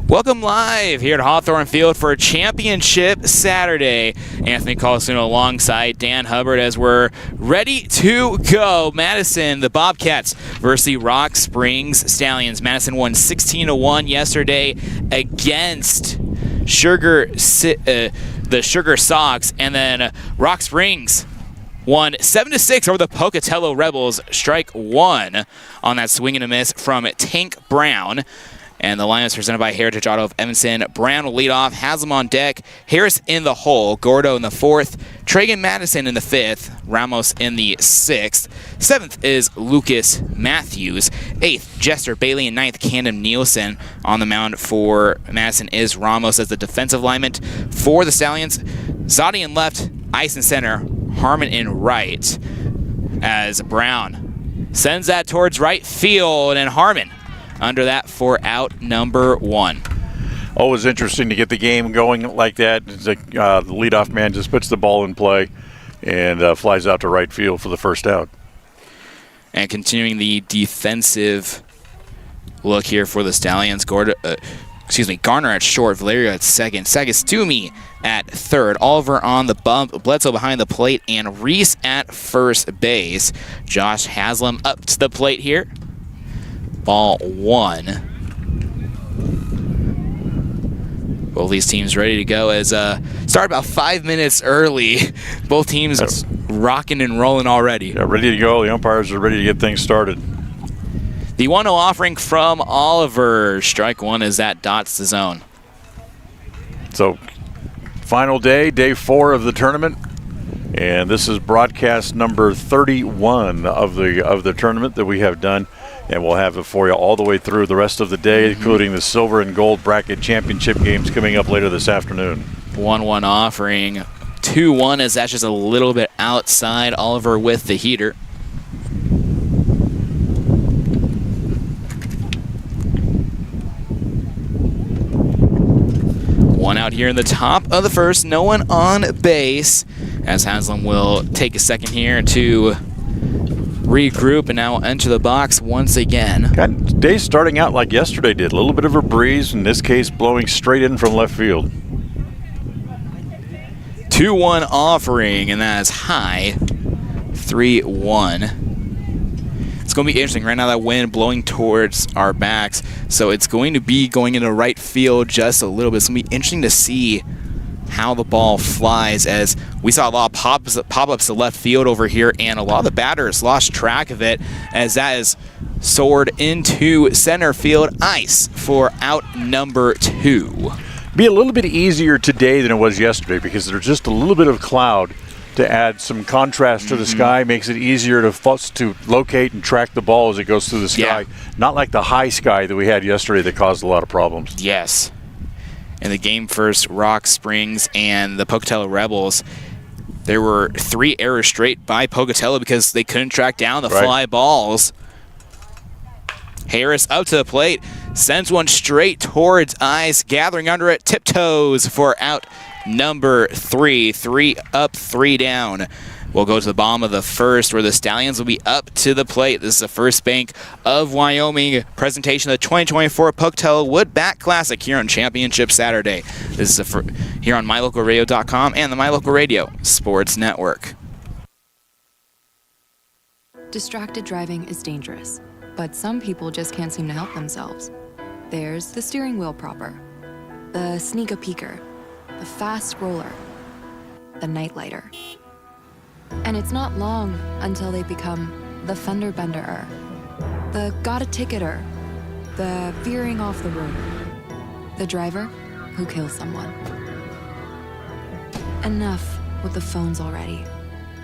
Welcome live here at Hawthorne Field for Championship Saturday. Anthony Colasuono alongside Dan Hubbard as we're ready to go. Madison, the Bobcats versus the Rock Springs Stallions. Madison won 16-1 yesterday against the Sugar Sox, and then Rock Springs won 7-6 over the Pocatello Rebels. Strike one on that swing and a miss from Tank Brown. And the lineup is presented by Heritage Auto of Evanston. Brown will lead off, Haslam on deck, Harris in the hole, Gordo in the fourth, Tragan Madison in the fifth, Ramos in the sixth. Seventh is Lucas Matthews. Eighth, Jester Bailey, and ninth, Camden Nielsen. On the mound for Madison is Ramos as the defensive lineman. For the Stallions, Zadi in left, Ice in center, Harmon in right. As Brown sends that towards right field, and Harmon under that for out number one. Always interesting to get the game going like that. It's like, the leadoff man just puts the ball in play and flies out to right field for the first out. And continuing the defensive look here for the Stallions, Garner at short, Valerio at second, Sagastumi at third, Oliver on the bump, Bledsoe behind the plate, and Reese at first base. Josh Haslam up to the plate here. Ball one. Both these teams ready to go as start about 5 minutes early. Both teams rocking and rolling already. Yeah, ready to go. The umpires are ready to get things started. The 1-0 offering from Oliver. Strike one as that dots the zone. So, final day, day 4 of the tournament. And this is broadcast number 31 of the tournament that we have done. And we'll have it for you all the way through the rest of the day, including the silver and gold bracket championship games coming up later this afternoon. 1-1 offering. 2-1 as that's just a little bit outside. Oliver with the heater. One out here in the top of the first. No one on base as Haslam will take a second here to regroup and now enter the box once again. Day starting out like yesterday did. A little bit of a breeze, in this case blowing straight in from left field. 2-1 offering, and that is high. 3-1. It's going to be interesting. Right now that wind blowing towards our backs, so it's going to be going into right field just a little bit. It's going to be interesting to see how the ball flies, as we saw a lot of pop-ups to left field over here, and a lot of the batters lost track of it as that is soared into center field. Ice for out number 2. Be a little bit easier today than it was yesterday because there's just a little bit of cloud to add some contrast to the sky. Makes it easier to locate and track the ball as it goes through the sky. Yeah. Not like the high sky that we had yesterday that caused a lot of problems. Yes. In the game first, Rock Springs and the Pocatello Rebels, there were 3 errors straight by Pocatello because they couldn't track down the fly balls. Harris up to the plate, sends one straight towards Ice, gathering under it, tiptoes for out number 3. 3 up, 3 down. We'll go to the bottom of the first where the Stallions will be up to the plate. This is the First Bank of Wyoming presentation of the 2024 Pocatello Wood Bat Classic here on Championship Saturday. This is here on MyLocalRadio.com and the MyLocal Radio Sports Network. Distracted driving is dangerous, but some people just can't seem to help themselves. There's the steering wheel propper, the sneak-a-peeker, the fast roller, the night-lighter. And it's not long until they become the fender benderer, the got-a-ticketer, the veering off the road, the driver who kills someone. Enough with the phones already.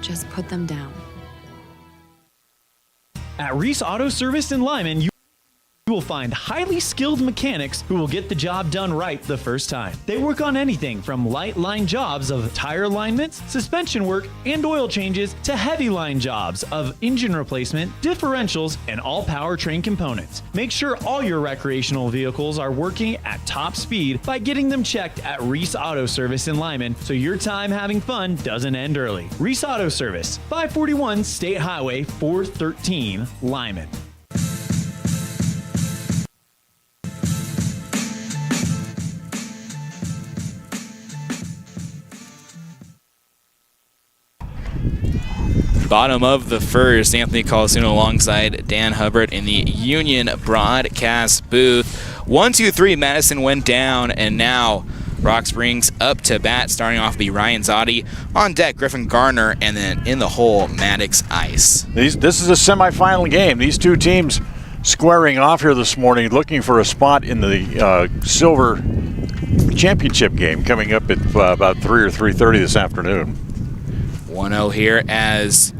Just put them down. At Reese Auto Service in Lyman, you will find highly skilled mechanics who will get the job done right the first time. They work on anything from light line jobs of tire alignments, suspension work, and oil changes to heavy line jobs of engine replacement, differentials, and all powertrain components. Make sure all your recreational vehicles are working at top speed by getting them checked at Reese Auto Service in Lyman so your time having fun doesn't end early. Reese Auto Service, 541 State Highway 413, Lyman. Bottom of the first, Anthony Colasuono alongside Dan Hubbard in the Union broadcast booth. 1-2-3, Madison went down, and now Rock Springs up to bat, starting off the Ryan Zotti. On deck, Griffin Garner, and then in the hole, Maddox Ice. This is a semifinal game. These two teams squaring off here this morning, looking for a spot in the Silver Championship game coming up at about 3 or 3:30 this afternoon. 1-0 here as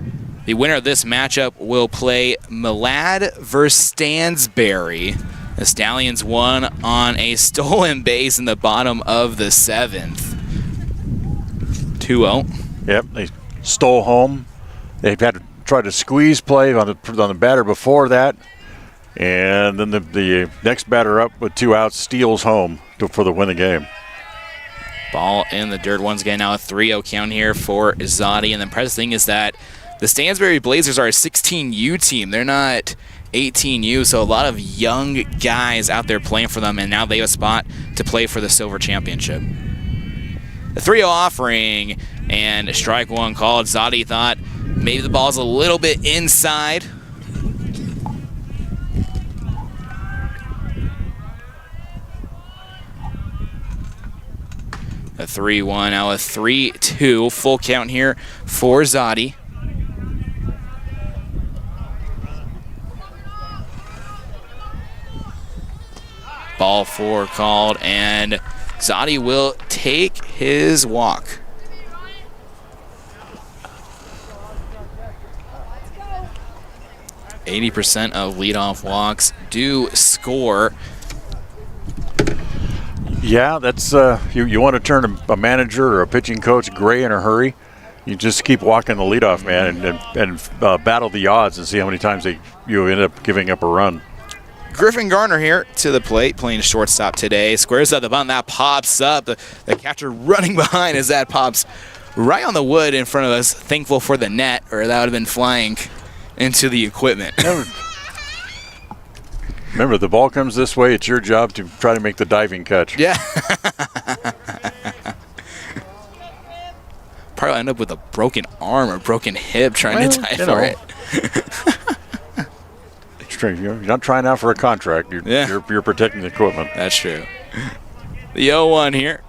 the winner of this matchup will play Malad versus Stansberry. The Stallions won on a stolen base in the bottom of the 7th. 2-0. Yep, they stole home. They've had to try to squeeze play on the batter before that. And then the next batter up with 2 outs steals home for the win of the game. Ball in the dirt once again. Now a 3-0 count here for Zotti. And the impressive thing is that the Stansberry Blazers are a 16U team. They're not 18U, so a lot of young guys out there playing for them, and now they have a spot to play for the Silver Championship. The 3-0 offering, and strike one called. Zotti thought maybe the ball's a little bit inside. A 3-1, now a 3-2, full count here for Zotti. Ball 4 called, and Zotti will take his walk. Let's go. 80% of leadoff walks do score. Yeah, that's you want to turn a manager or a pitching coach gray in a hurry. You just keep walking the leadoff man and battle the odds and see how many times you end up giving up a run. Griffin Garner here to the plate, playing shortstop today. Squares up the button, that pops up. The catcher running behind as that pops right on the wood in front of us. Thankful for the net, or that would have been flying into the equipment. Remember, the ball comes this way, it's your job to try to make the diving catch. Yeah. Probably end up with a broken arm or broken hip trying to dive for it. You're not trying out for a contract. You're protecting the equipment. That's true. The 0-1 here.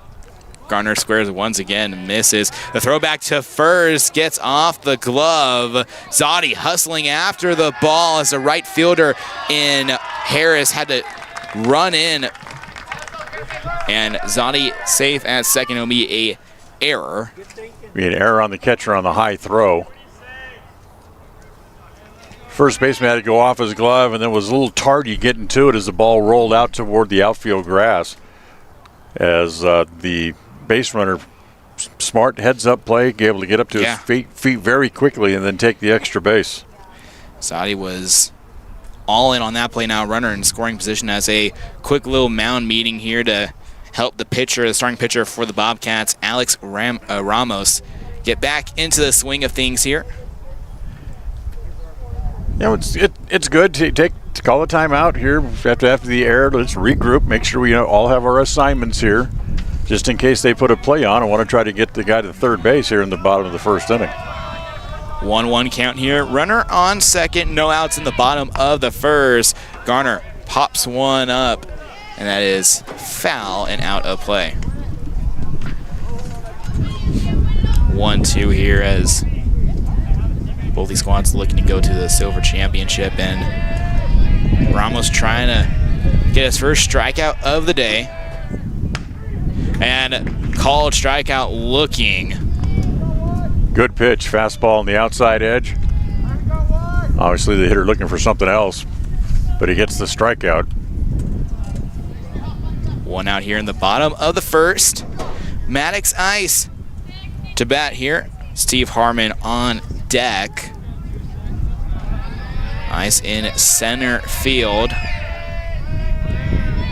Garner squares once again and misses. The throwback to first gets off the glove. Zotti hustling after the ball as the right fielder in Harris had to run in. And Zotti safe at second. It'll be a error. Be an error on the catcher on the high throw. First baseman had to go off his glove, and then was a little tardy getting to it as the ball rolled out toward the outfield grass. As the base runner, smart heads-up play, able to get up to his feet very quickly and then take the extra base. Zotti was all in on that play now. Runner in scoring position as a quick little mound meeting here to help the pitcher, the starting pitcher for the Bobcats, Alex Ramos, get back into the swing of things here. You know, it's good to call a timeout here after the error. Let's regroup, make sure we all have our assignments here, just in case they put a play on. I want to try to get the guy to third base here in the bottom of the first inning. 1-1 count here. Runner on second, no outs in the bottom of the first. Garner pops one up, and that is foul and out of play. 1-2 here as both these squads looking to go to the Silver Championship, and Ramos trying to get his first strikeout of the day. And called strikeout looking. Good pitch, fastball on the outside edge. Obviously the hitter looking for something else, but he gets the strikeout. One out here in the bottom of the first. Maddox Ice to bat here. Steve Harmon on deck. Ice in center field.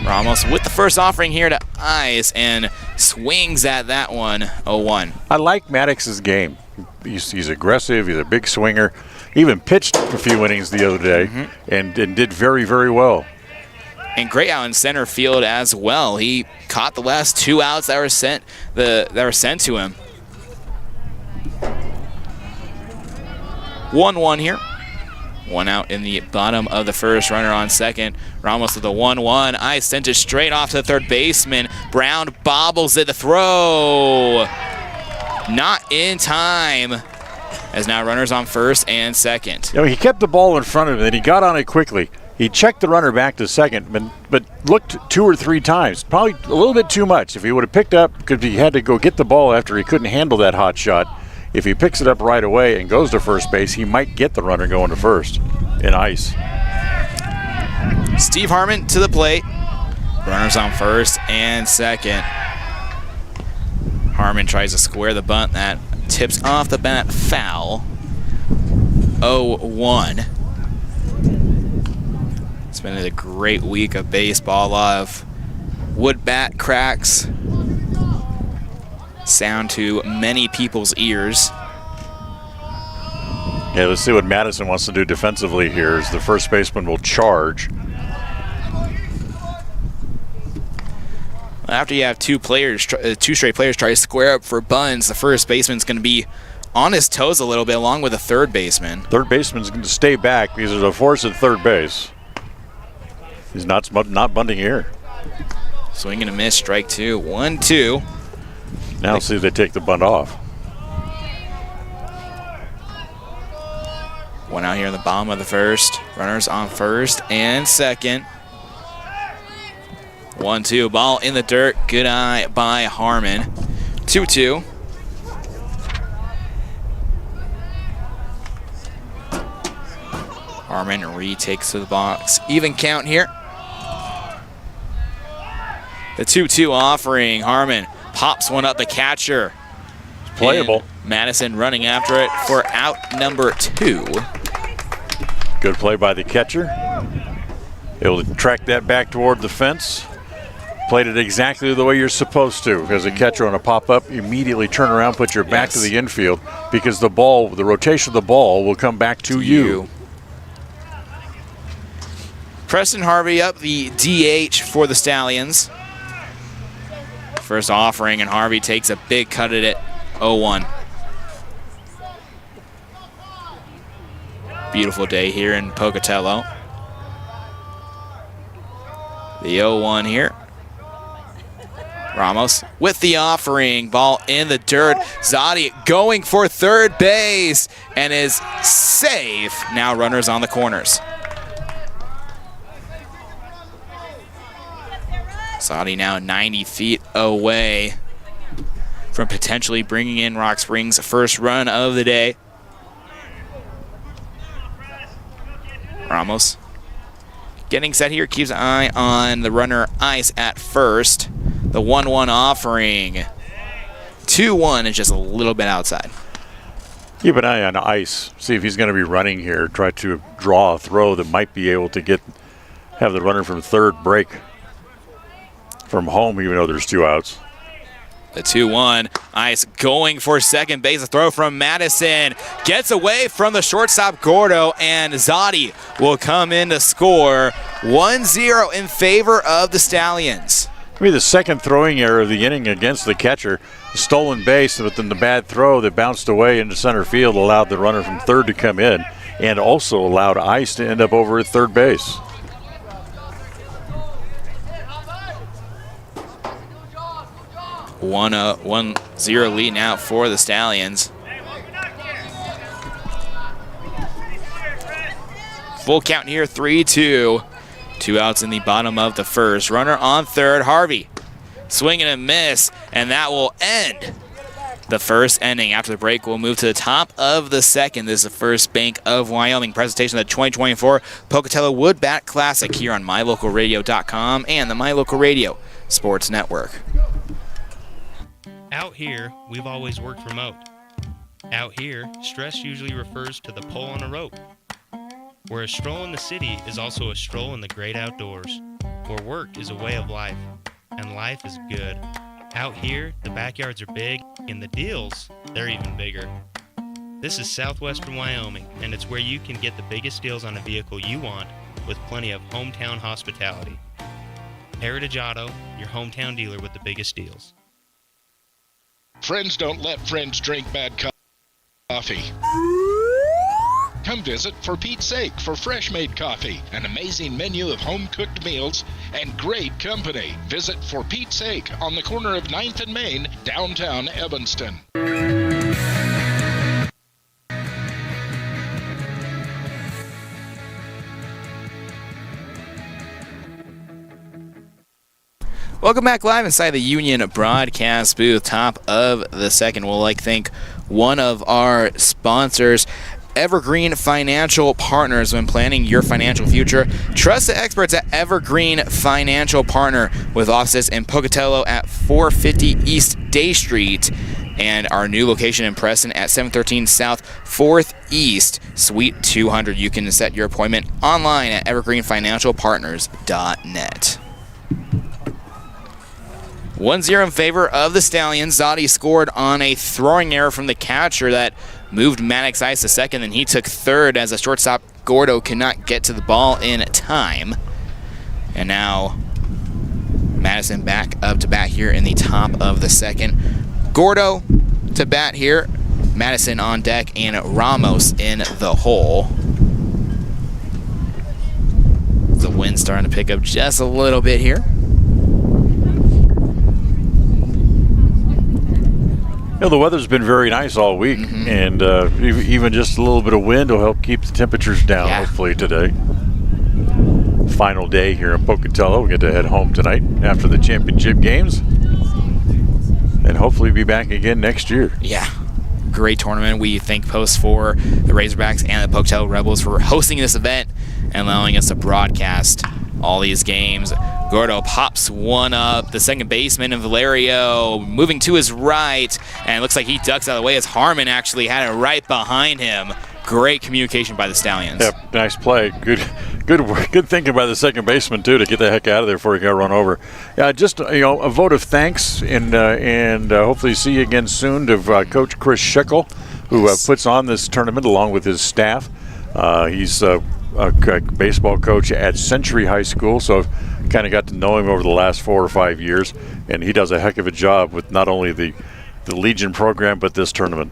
Ramos with the first offering here to Ice and swings at that one. 0-1. I like Maddox's game. He's aggressive. He's a big swinger. Even pitched a few innings the other day and did very, very well. And great out in center field as well. He caught the last 2 outs that were sent to him. 1-1 here. One out in the bottom of the first, runner on second. Ramos with the 1-1. Ice sent it straight off to the third baseman. Brown bobbles it, the throw. Not in time, as now runners on first and second. You know, he kept the ball in front of him, and he got on it quickly. He checked the runner back to second, but looked 2 or 3 times. Probably a little bit too much. If he would have picked up, because he had to go get the ball after he couldn't handle that hot shot. If he picks it up right away and goes to first base, he might get the runner going to first in ice. Steve Harmon to the plate. Runners on first and second. Harmon tries to square the bunt. That tips off the bat, foul. 0-1. It's been a great week of baseball. A lot of wood bat cracks. Sound to many people's ears. Yeah, let's see what Madison wants to do defensively here as the first baseman will charge. After you have two straight players try to square up for bunts, the first baseman's going to be on his toes a little bit, along with the third baseman. Third baseman's going to stay back because there's a force at third base. He's not bunting here. Swing and a miss, strike 2, 1-2. Now see if they take the bunt off. One out here in the bottom of the first. Runners on first and second. 1-2, ball in the dirt. Good eye by Harmon. 2-2. Harmon retakes to the box. Even count here. The 2-2 offering. Harmon pops one up the catcher. Playable. And Madison running after it for out number 2. Good play by the catcher. Able to track that back toward the fence. Played it exactly the way you're supposed to. As a catcher on a pop-up, immediately turn around, put your back to the infield, because the rotation of the ball will come back to you. Preston Harvey up the DH for the Stallions. First offering, and Harvey takes a big cut at it. 0-1. Beautiful day here in Pocatello. The 0-1 here. Ramos with the offering. Ball in the dirt. Zotti going for third base and is safe. Now runners on the corners. Zotti now 90 feet away from potentially bringing in Rock Springs' first run of the day. Ramos getting set here, keeps an eye on the runner Ice at first. The 1-1 offering. 2-1 is just a little bit outside. Keep an eye on Ice. See if he's going to be running here. Try to draw a throw that might be able to have the runner from third break from home, even though there's 2 outs. The 2-1. Ice going for second base. A throw from Madison. Gets away from the shortstop Gordo, and Zotti will come in to score. 1-0 in favor of the Stallions. Maybe the second throwing error of the inning against the catcher. Stolen base, but then the bad throw that bounced away into center field allowed the runner from third to come in, and also allowed Ice to end up over at third base. One 1-0 lead now for the Stallions. Full count here, 3-2. 2 outs in the bottom of the first. Runner on third, Harvey. Swing and a miss, and that will end the first inning. After the break, we'll move to the top of the second. This is the First Bank of Wyoming presentation of the 2024 Pocatello Wood Bat Classic here on MyLocalRadio.com and the My Local Radio Sports Network. Out here, we've always worked remote. Out here, stress usually refers to the pull on a rope. Where a stroll in the city is also a stroll in the great outdoors. Where work is a way of life, and life is good. Out here, the backyards are big, and the deals, they're even bigger. This is southwestern Wyoming, and it's where you can get the biggest deals on a vehicle you want with plenty of hometown hospitality. Heritage Auto, your hometown dealer with the biggest deals. Friends don't let friends drink bad coffee. Come visit For Pete's Sake for fresh-made coffee, an amazing menu of home-cooked meals, and great company. Visit For Pete's Sake on the corner of 9th and Main, downtown Evanston. Welcome back live inside the Union broadcast booth. Top of the second. We'll thank one of our sponsors, Evergreen Financial Partners. When planning your financial future, trust the experts at Evergreen Financial Partner, with offices in Pocatello at 450 East Day Street and our new location in Preston at 713 South 4th East, Suite 200. You can set your appointment online at evergreenfinancialpartners.net. 1-0 in favor of the Stallions. Zadi scored on a throwing error from the catcher that moved Maddox Ice to second, and he took third as a shortstop Gordo could not get to the ball in time. And now Madison back up to bat here in the top of the second. Gordo to bat here. Madison on deck and Ramos in the hole. The wind starting to pick up just a little bit here. You know, the weather's been very nice all week, and even just a little bit of wind will help keep the temperatures down, hopefully, today. Final day here in Pocatello. We get to head home tonight after the championship games, and hopefully be back again next year. Yeah, great tournament. We thank Post for the Razorbacks and the Pocatello Rebels for hosting this event and allowing us to broadcast all these games. Gordo pops one up. The second baseman, Valerio, moving to his right, and it looks like he ducks out of the way as Harmon actually had it right behind him. Great communication by the Stallions. Yep, nice play. Good thinking by the second baseman too to get the heck out of there before he got run over. Just a vote of thanks, and hopefully see you again soon to Coach Chris Schickel, who puts on this tournament along with his staff. He's a baseball coach at Century High School, so I've kind of got to know him over the last 4 or 5 years, and he does a heck of a job with not only the Legion program but this tournament.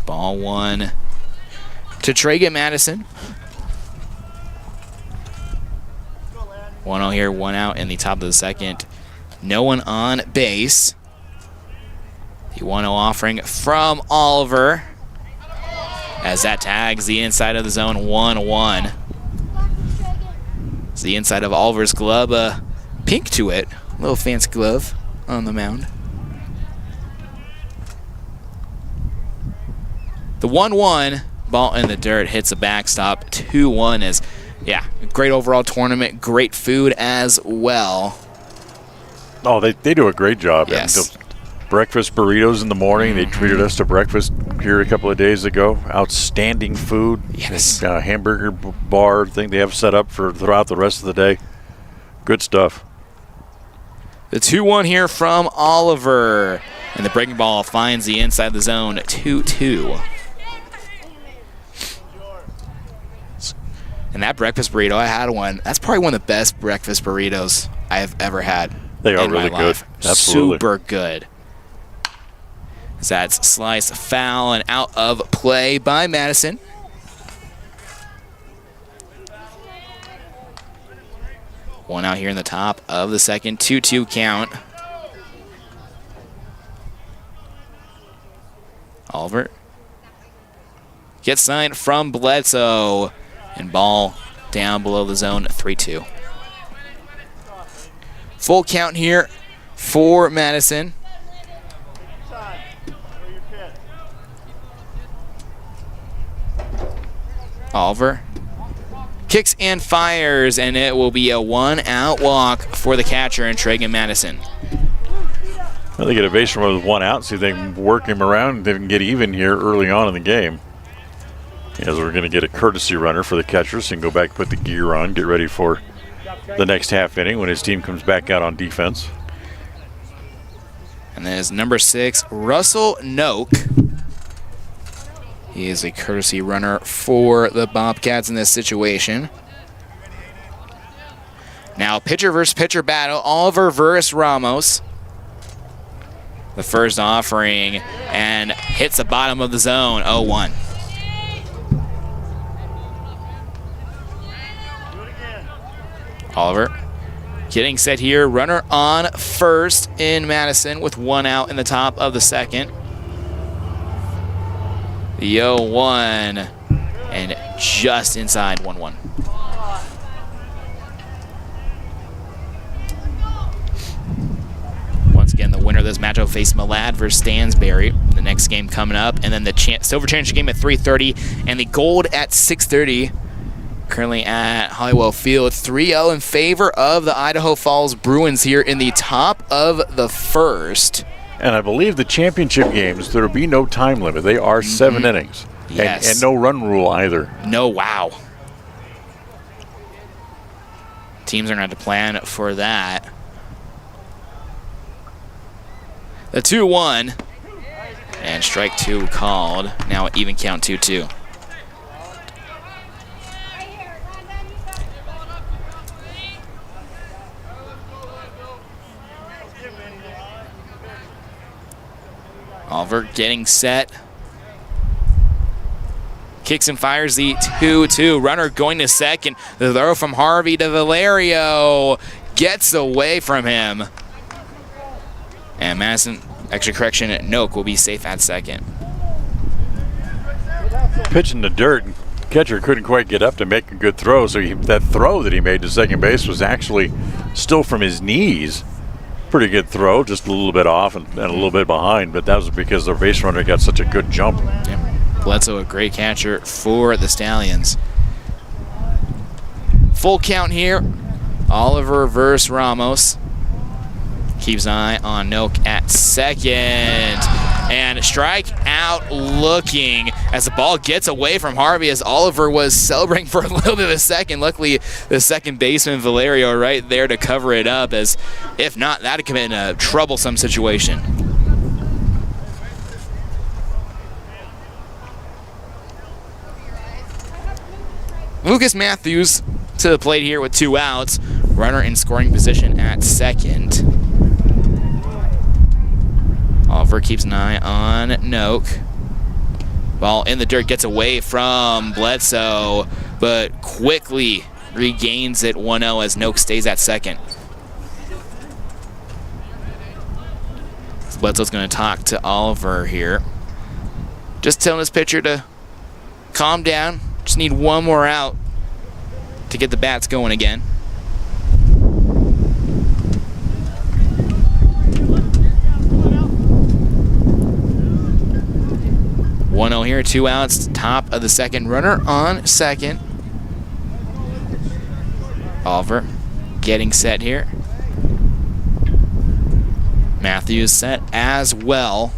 Ball one to Pregame Madison. 1-0 here, 1 out in the top of the second. No one on base. The 1-0 offering from Oliver, as that tags the inside of the zone. 1-1. It's the inside of Oliver's glove, pink to it. A little fancy glove on the mound. The 1-1, ball in the dirt, hits the backstop. 2-1 is, great overall tournament. Great food as well. Oh, they do a great job. Yes. Breakfast burritos in the morning. They treated us to breakfast here a couple of days ago. Outstanding food. Yes. Hamburger bar thing they have set up for throughout the rest of the day. Good stuff. The 2-1 here from Oliver. And the breaking ball finds the inside of the zone. 2-2. And that breakfast burrito, I had one. That's probably one of the best breakfast burritos I have ever had. They are really good. Absolutely. Super good. That's sliced foul and out of play by Madison. One out here in the top of the second. 2-2 count. Oliver gets signed from Bledsoe. And ball down below the zone. 3-2. Full count here for Madison. Oliver kicks and fires, and it will be a 1-out walk for the catcher in Pregame Madison. Well, they get a base runner with 1 out, see if they can work him around. They can get even here early on in the game. As we're going to get a courtesy runner for the catcher, so he can go back, put the gear on, get ready for the next half inning when his team comes back out on defense. And then is number 6, Russell Noak. He is a courtesy runner for the Bobcats in this situation. Now pitcher versus pitcher battle. Oliver versus Ramos. The first offering and hits the bottom of the zone. 0-1. Oliver getting set here. Runner on first in Madison with 1 out in the top of the second. The 0-1 and just inside 1-1. Once again, the winner of this matchup will face Malad versus Stansbury. The next game coming up, and then the silver championship game at 3:30 and the gold at 6:30. Currently at Halliwell Field, 3-0 in favor of the Idaho Falls Bruins here in the top of the first. And I believe the championship games, there will be no time limit. They are 7 innings. Yes. And no run rule either. No, wow. Teams are going to have to plan for that. The 2-1. And strike 2 called. Now even count 2-2. Oliver getting set. Kicks and fires the 2-2. Runner going to second. The throw from Harvey to Valerio. Gets away from him. And Madison, extra correction, Noak will be safe at second. Pitch in the dirt. Catcher couldn't quite get up to make a good throw. So that throw that he made to second base was actually still from his knees. Pretty good throw, just a little bit off and a little bit behind, but that was because their base runner got such a good jump. Yeah. Bledsoe, a great catcher for the Stallions. Full count here. Oliver versus Ramos. Keeps an eye on Noak at second. And strike out looking as the ball gets away from Harvey as Oliver was celebrating for a little bit of a second. Luckily, the second baseman, Valerio, right there to cover it up, as if not, that would have been a troublesome situation. Lucas Matthews to the plate here with 2 outs. Runner in scoring position at second. Oliver keeps an eye on Noak. Ball in the dirt, gets away from Bledsoe, but quickly regains it 1-0 as Noak stays at second. Bledsoe's going to talk to Oliver here. Just telling his pitcher to calm down. Just need 1 more out to get the bats going again. Here, 2 outs, top of the second. Runner on second. Oliver getting set here. Matthews set as well.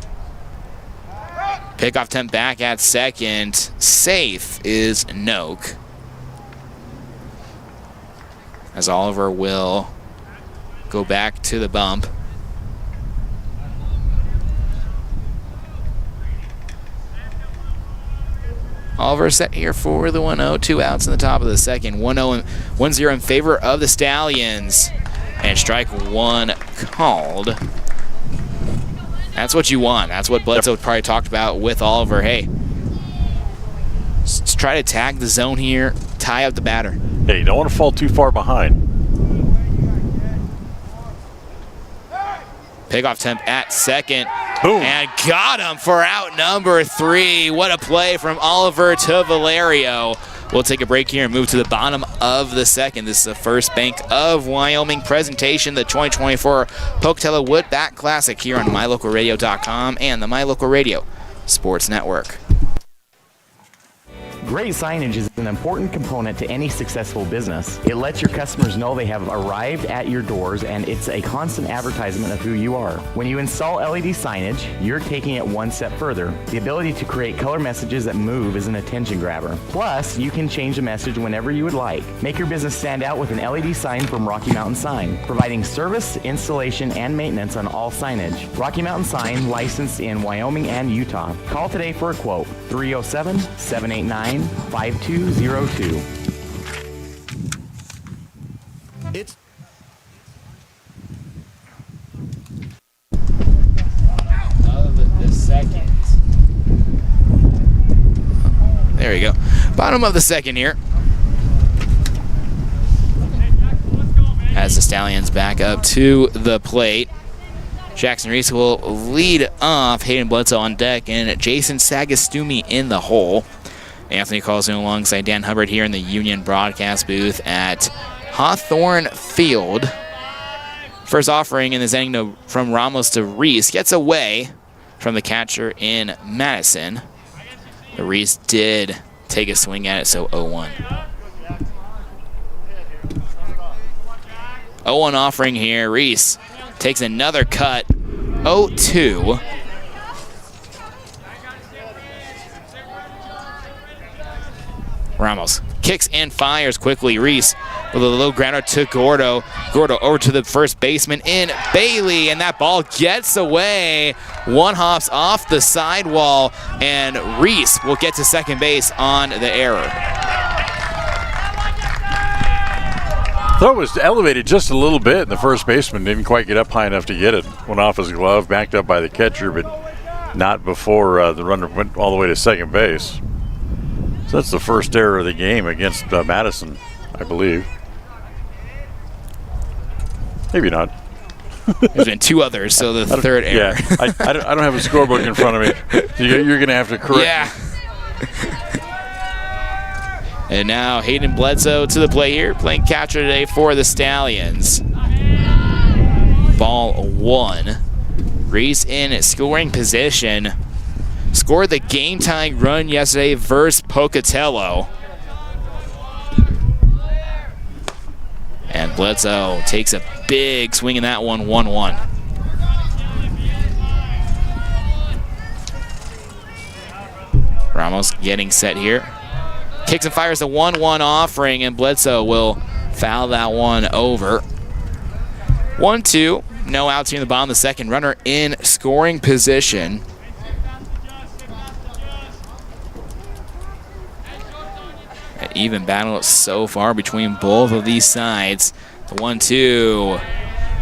Pickoff attempt back at second. Safe is Noak. As Oliver will go back to the bump. Oliver set here for the 1-0, 2 outs in the top of the second. 1-0 in favor of the Stallions. And strike 1 called. That's what you want. That's what Bledsoe probably talked about with Oliver. Hey, let's try to tag the zone here, tie up the batter. Hey, you don't want to fall too far behind. Pickoff attempt at second. Boom. And got him for out number 3. What a play from Oliver to Valerio. We'll take a break here and move to the bottom of the second. This is the First Bank of Wyoming presentation, the 2024 Pocatello Wood Bat Classic here on MyLocalRadio.com and the My Local Radio Sports Network. Great signage is an important component to any successful business. It lets your customers know they have arrived at your doors, and it's a constant advertisement of who you are. When you install LED signage, you're taking it 1 step further. The ability to create color messages that move is an attention grabber. Plus, you can change the message whenever you would like. Make your business stand out with an LED sign from Rocky Mountain Sign, providing service, installation, and maintenance on all signage. Rocky Mountain Sign, licensed in Wyoming and Utah. Call today for a quote, 307-789-5202. It's of the second. There you go. Bottom of the second here. as the Stallions back up to the plate. Jackson Reese will lead off. Hayden Bledsoe on deck, and Jason Sagastumi in the hole. Anthony Colasuono alongside Dan Hubbard here in the Union broadcast booth at Hawthorne Field. First offering in this inning from Ramos to Reese. Gets away from the catcher in Madison. But Reese did take a swing at it, so 0-1. 0-1 offering here. Reese takes another cut. 0-2. Ramos kicks and fires quickly. Reese with a low grounder to Gordo. Gordo over to the first baseman in Bailey, and that ball gets away. One hops off the sidewall, and Reese will get to second base on the error. Throw was elevated just a little bit, and the first baseman didn't quite get up high enough to get it. Went off his glove, backed up by the catcher, but not before the runner went all the way to second base. So that's the first error of the game against Madison, I believe. Maybe not. There's been two others, so the third error. Yeah, I don't have a scorebook in front of me. So you're going to have to correct me. And now Hayden Bledsoe to the plate here, playing catcher today for the Stallions. Ball 1. Reese in scoring position. Scored the game-tying run yesterday versus Pocatello. And Bledsoe takes a big swing in that one, 1-1. Ramos getting set here. Kicks and fires the 1-1 offering, and Bledsoe will foul that one over. 1-2. No outs here in the bottom of the second. Runner in scoring position. An even battle so far between both of these sides. The 1-2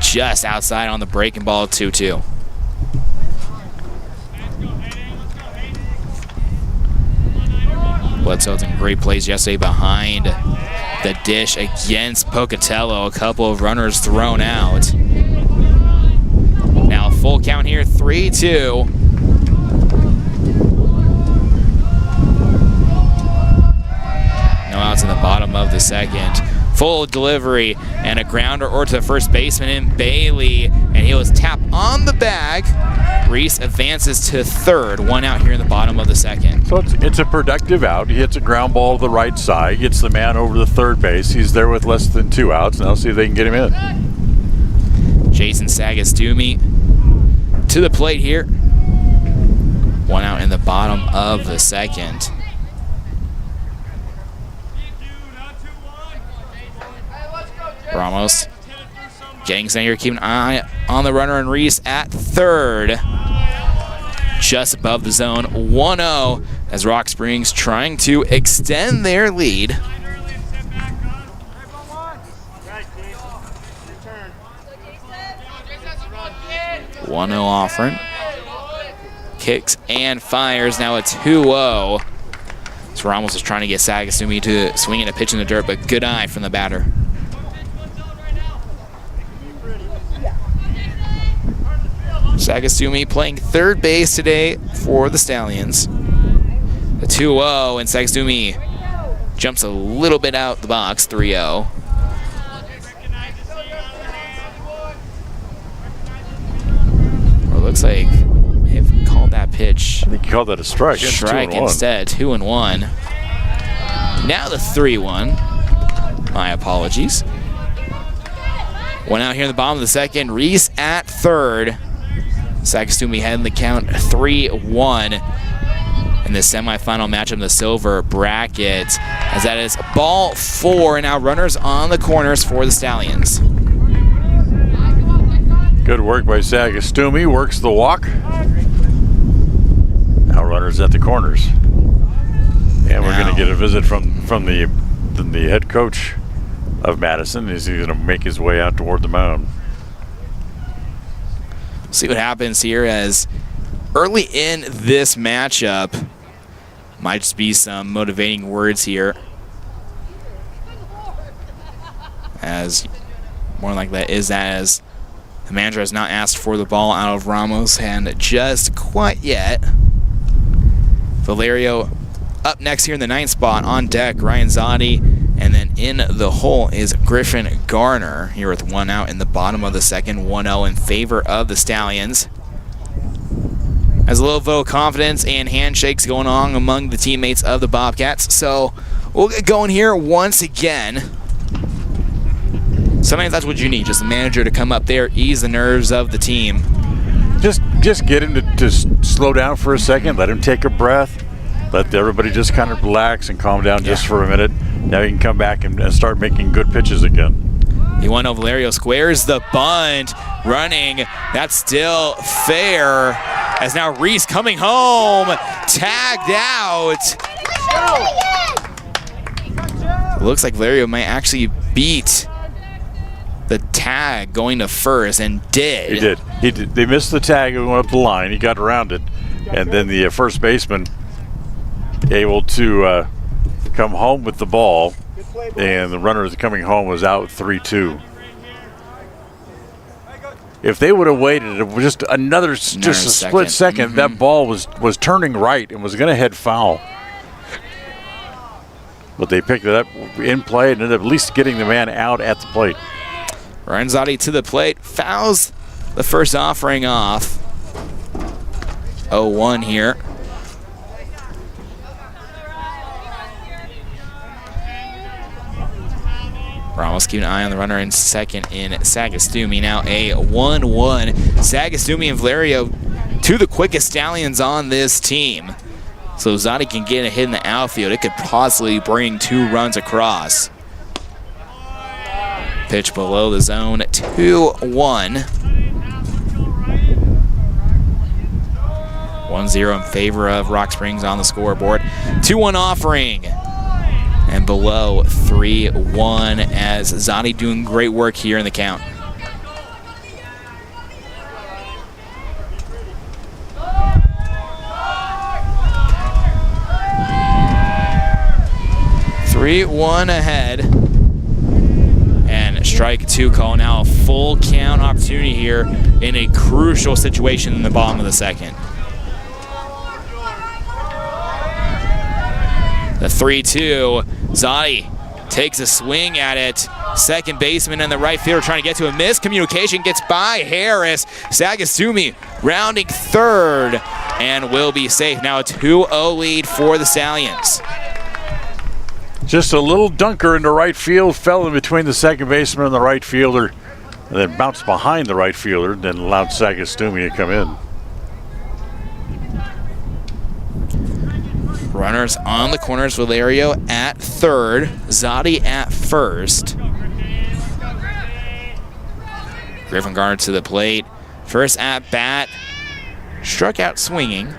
just outside on the breaking ball, 2-2. Bledsoe's in great plays yesterday behind the dish against Pocatello. A couple of runners thrown out. Now full count here, 3-2. No outs in the bottom of the second. Full delivery and a grounder or to the first baseman in Bailey, and he was tapped on the bag. Reese advances to third. One out here in the bottom of the second. So it's a productive out. He hits a ground ball to the right side, gets the man over to third base. He's there with less than 2 outs. Now see if they can get him in. Jason Sagastumi to the plate here. One out in the bottom of the second. Ramos getting set here, keeping an eye on the runner, and Reese at third. Just above the zone, 1-0 as Rock Springs trying to extend their lead. Offering. Kicks and fires. Now a 2-0. So Ramos is trying to get Sagastumi to swing at a pitch in the dirt, but good eye from the batter. Sagastumi playing third base today for the Stallions. The 2-0, and Sagastumi jumps a little bit out the box, 3-0. Well, it looks like they've called that pitch. I think you called that a strike. Strike instead, 2-1. Now the 3-1. My apologies. One out here in the bottom of the second. Reese at third. Sagastumi heading the count 3-1 in the semifinal matchup in the silver bracket, as that is ball 4. Now runners on the corners for the Stallions. Good work by Sagastumi. Works the walk. Now runners at the corners. And we're going to get a visit from the head coach of Madison. He's going to make his way out toward the mound. See what happens here, as early in this matchup might just be some motivating words here, as more like that is as the manager has not asked for the ball out of Ramos' hand just quite yet. Valerio up next here in the 9th spot. On deck, Ryan Zotti. And then in the hole is Griffin Garner here with 1 out in the bottom of the second. 1-0 in favor of the Stallions. As a little vote of confidence and handshakes going on among the teammates of the Bobcats. So we'll get going here once again. Sometimes that's what you need, just the manager to come up there, ease the nerves of the team. Just get him to slow down for a second, let him take a breath, let everybody just kind of relax and calm down just for a minute. Now you can come back and start making good pitches again. You want to know Valerio squares the bunt, running. That's still fair. As now Reese coming home, tagged out. It looks like Valerio might actually beat the tag going to first, and did. He did. They missed the tag and went up the line. He got around it, and then the first baseman able to come home with the ball, and the runner coming home was out 3-2. If they would have waited just a split second, that ball was turning right and was going to head foul. But they picked it up in play and ended up at least getting the man out at the plate. Ryan Zotti to the plate, fouls the first offering off. 0-1 here. Ramos keeping an eye on the runner in second in Sagastumi. Now a 1-1. Sagastumi and Valerio, two of the quickest Stallions on this team. So Zotti can get a hit in the outfield. It could possibly bring 2 runs across. Pitch below the zone, 2-1. 1-0 in favor of Rock Springs on the scoreboard. 2-1 offering. And below 3-1 as Zotti doing great work here in the count. Three-1 ahead. Strike 2 call. Now a full count opportunity here in a crucial situation in the bottom of the second. The 3-2. Zotti takes a swing at it. Second baseman and the right fielder trying to get to a miscommunication. Gets by Harris. Sagastumi rounding third and will be safe. Now a 2-0 lead for the Stallions. Just a little dunker into right field, fell in between the second baseman and the right fielder, and then bounced behind the right fielder, then allowed Sagastumi to come in. Runners on the corners, Valerio at third, Zotti at first. Griffin Garner to the plate. First at bat, struck out swinging.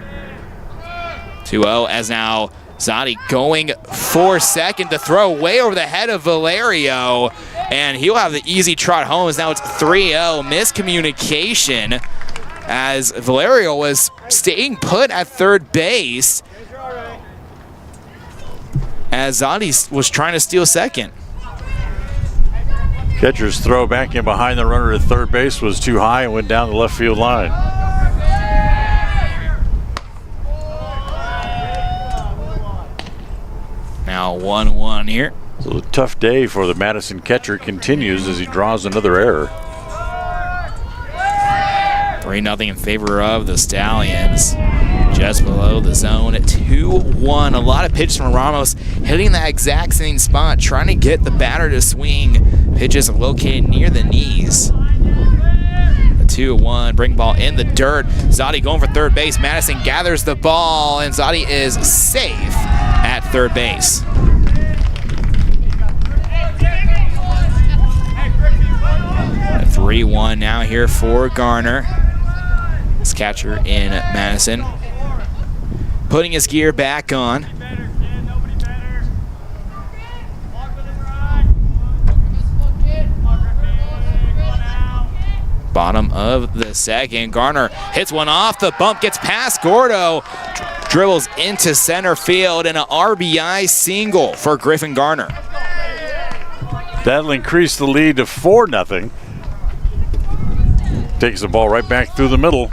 2-0 as now Zotti going for second to throw way over the head of Valerio, and he'll have the easy trot home as now it's 3-0. Miscommunication as Valerio was staying put at third base as Zotti was trying to steal second. Catcher's throw back in behind the runner at third base was too high and went down the left field line. Now 1-1 here. So the tough day for the Madison catcher continues as he draws another error. 3-0 in favor of the Stallions. Just below the zone at 2-1. A lot of pitches from Ramos hitting that exact same spot, trying to get the batter to swing. Pitches located near the knees. The 2-1, bring ball in the dirt. Zotti going for third base. Madison gathers the ball, and Zotti is safe at third base. A 3-1 now here for Garner. His catcher in Madison. Putting his gear back on. Bottom of the second. Garner hits one off the bump, gets past Gordo, dribbles into center field, and an RBI single for Griffin Garner. That'll increase the lead to 4-0. Takes the ball right back through the middle.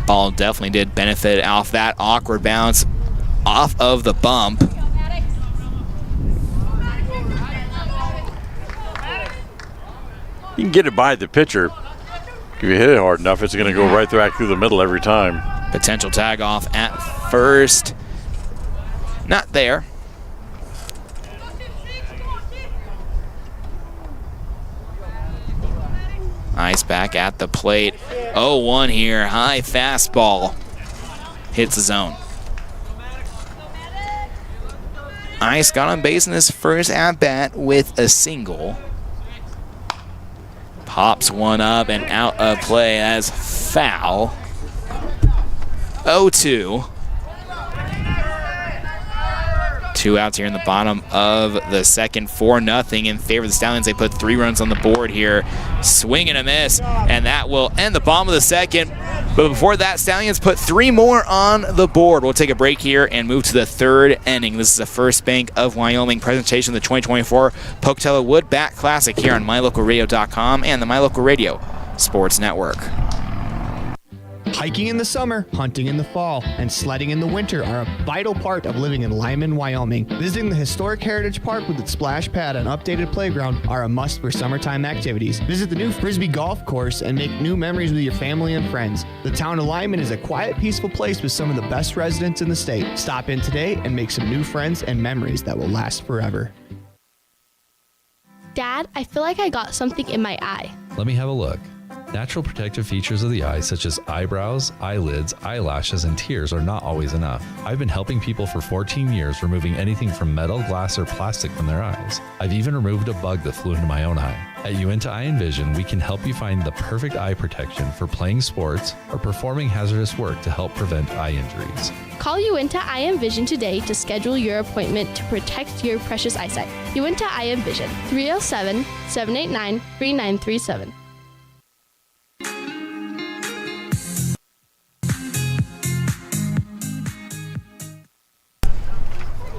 Ball definitely did benefit off that awkward bounce off of the bump. You can get it by the pitcher. If you hit it hard enough, it's going to go right back through the middle every time. Potential tag off at first. Not there. Ice back at the plate. 0-1 here. High fastball. Hits the zone. Ice got on base in his first at-bat with a single. Pops one up and out of play as foul. 0-2. 2 outs here in the bottom of the second. 4-0 in favor of the Stallions. They put 3 runs on the board here. Swing and a miss, and that will end the bottom of the second. But before that, Stallions put 3 more on the board. We'll take a break here and move to the 3rd inning. This is the First Bank of Wyoming presentation of the 2024 Pocatello Wood Bat Classic here on MyLocalRadio.com and the My Local Radio Sports Network. Hiking in the summer, hunting in the fall, and sledding in the winter are a vital part of living in Lyman, Wyoming. Visiting the historic Heritage Park with its splash pad and updated playground are a must for summertime activities. Visit the new Frisbee Golf Course and make new memories with your family and friends. The town of Lyman is a quiet, peaceful place with some of the best residents in the state. Stop in today and make some new friends and memories that will last forever. Dad, I feel like I got something in my eye. Let me have a look. Natural protective features of the eye, such as eyebrows, eyelids, eyelashes, and tears, are not always enough. I've been helping people for 14 years, removing anything from metal, glass, or plastic from their eyes. I've even removed a bug that flew into my own eye. At Uinta Eye and Vision, we can help you find the perfect eye protection for playing sports or performing hazardous work to help prevent eye injuries. Call Uinta Eye and Vision today to schedule your appointment to protect your precious eyesight. Uinta Eye and Vision, 307-789-3937.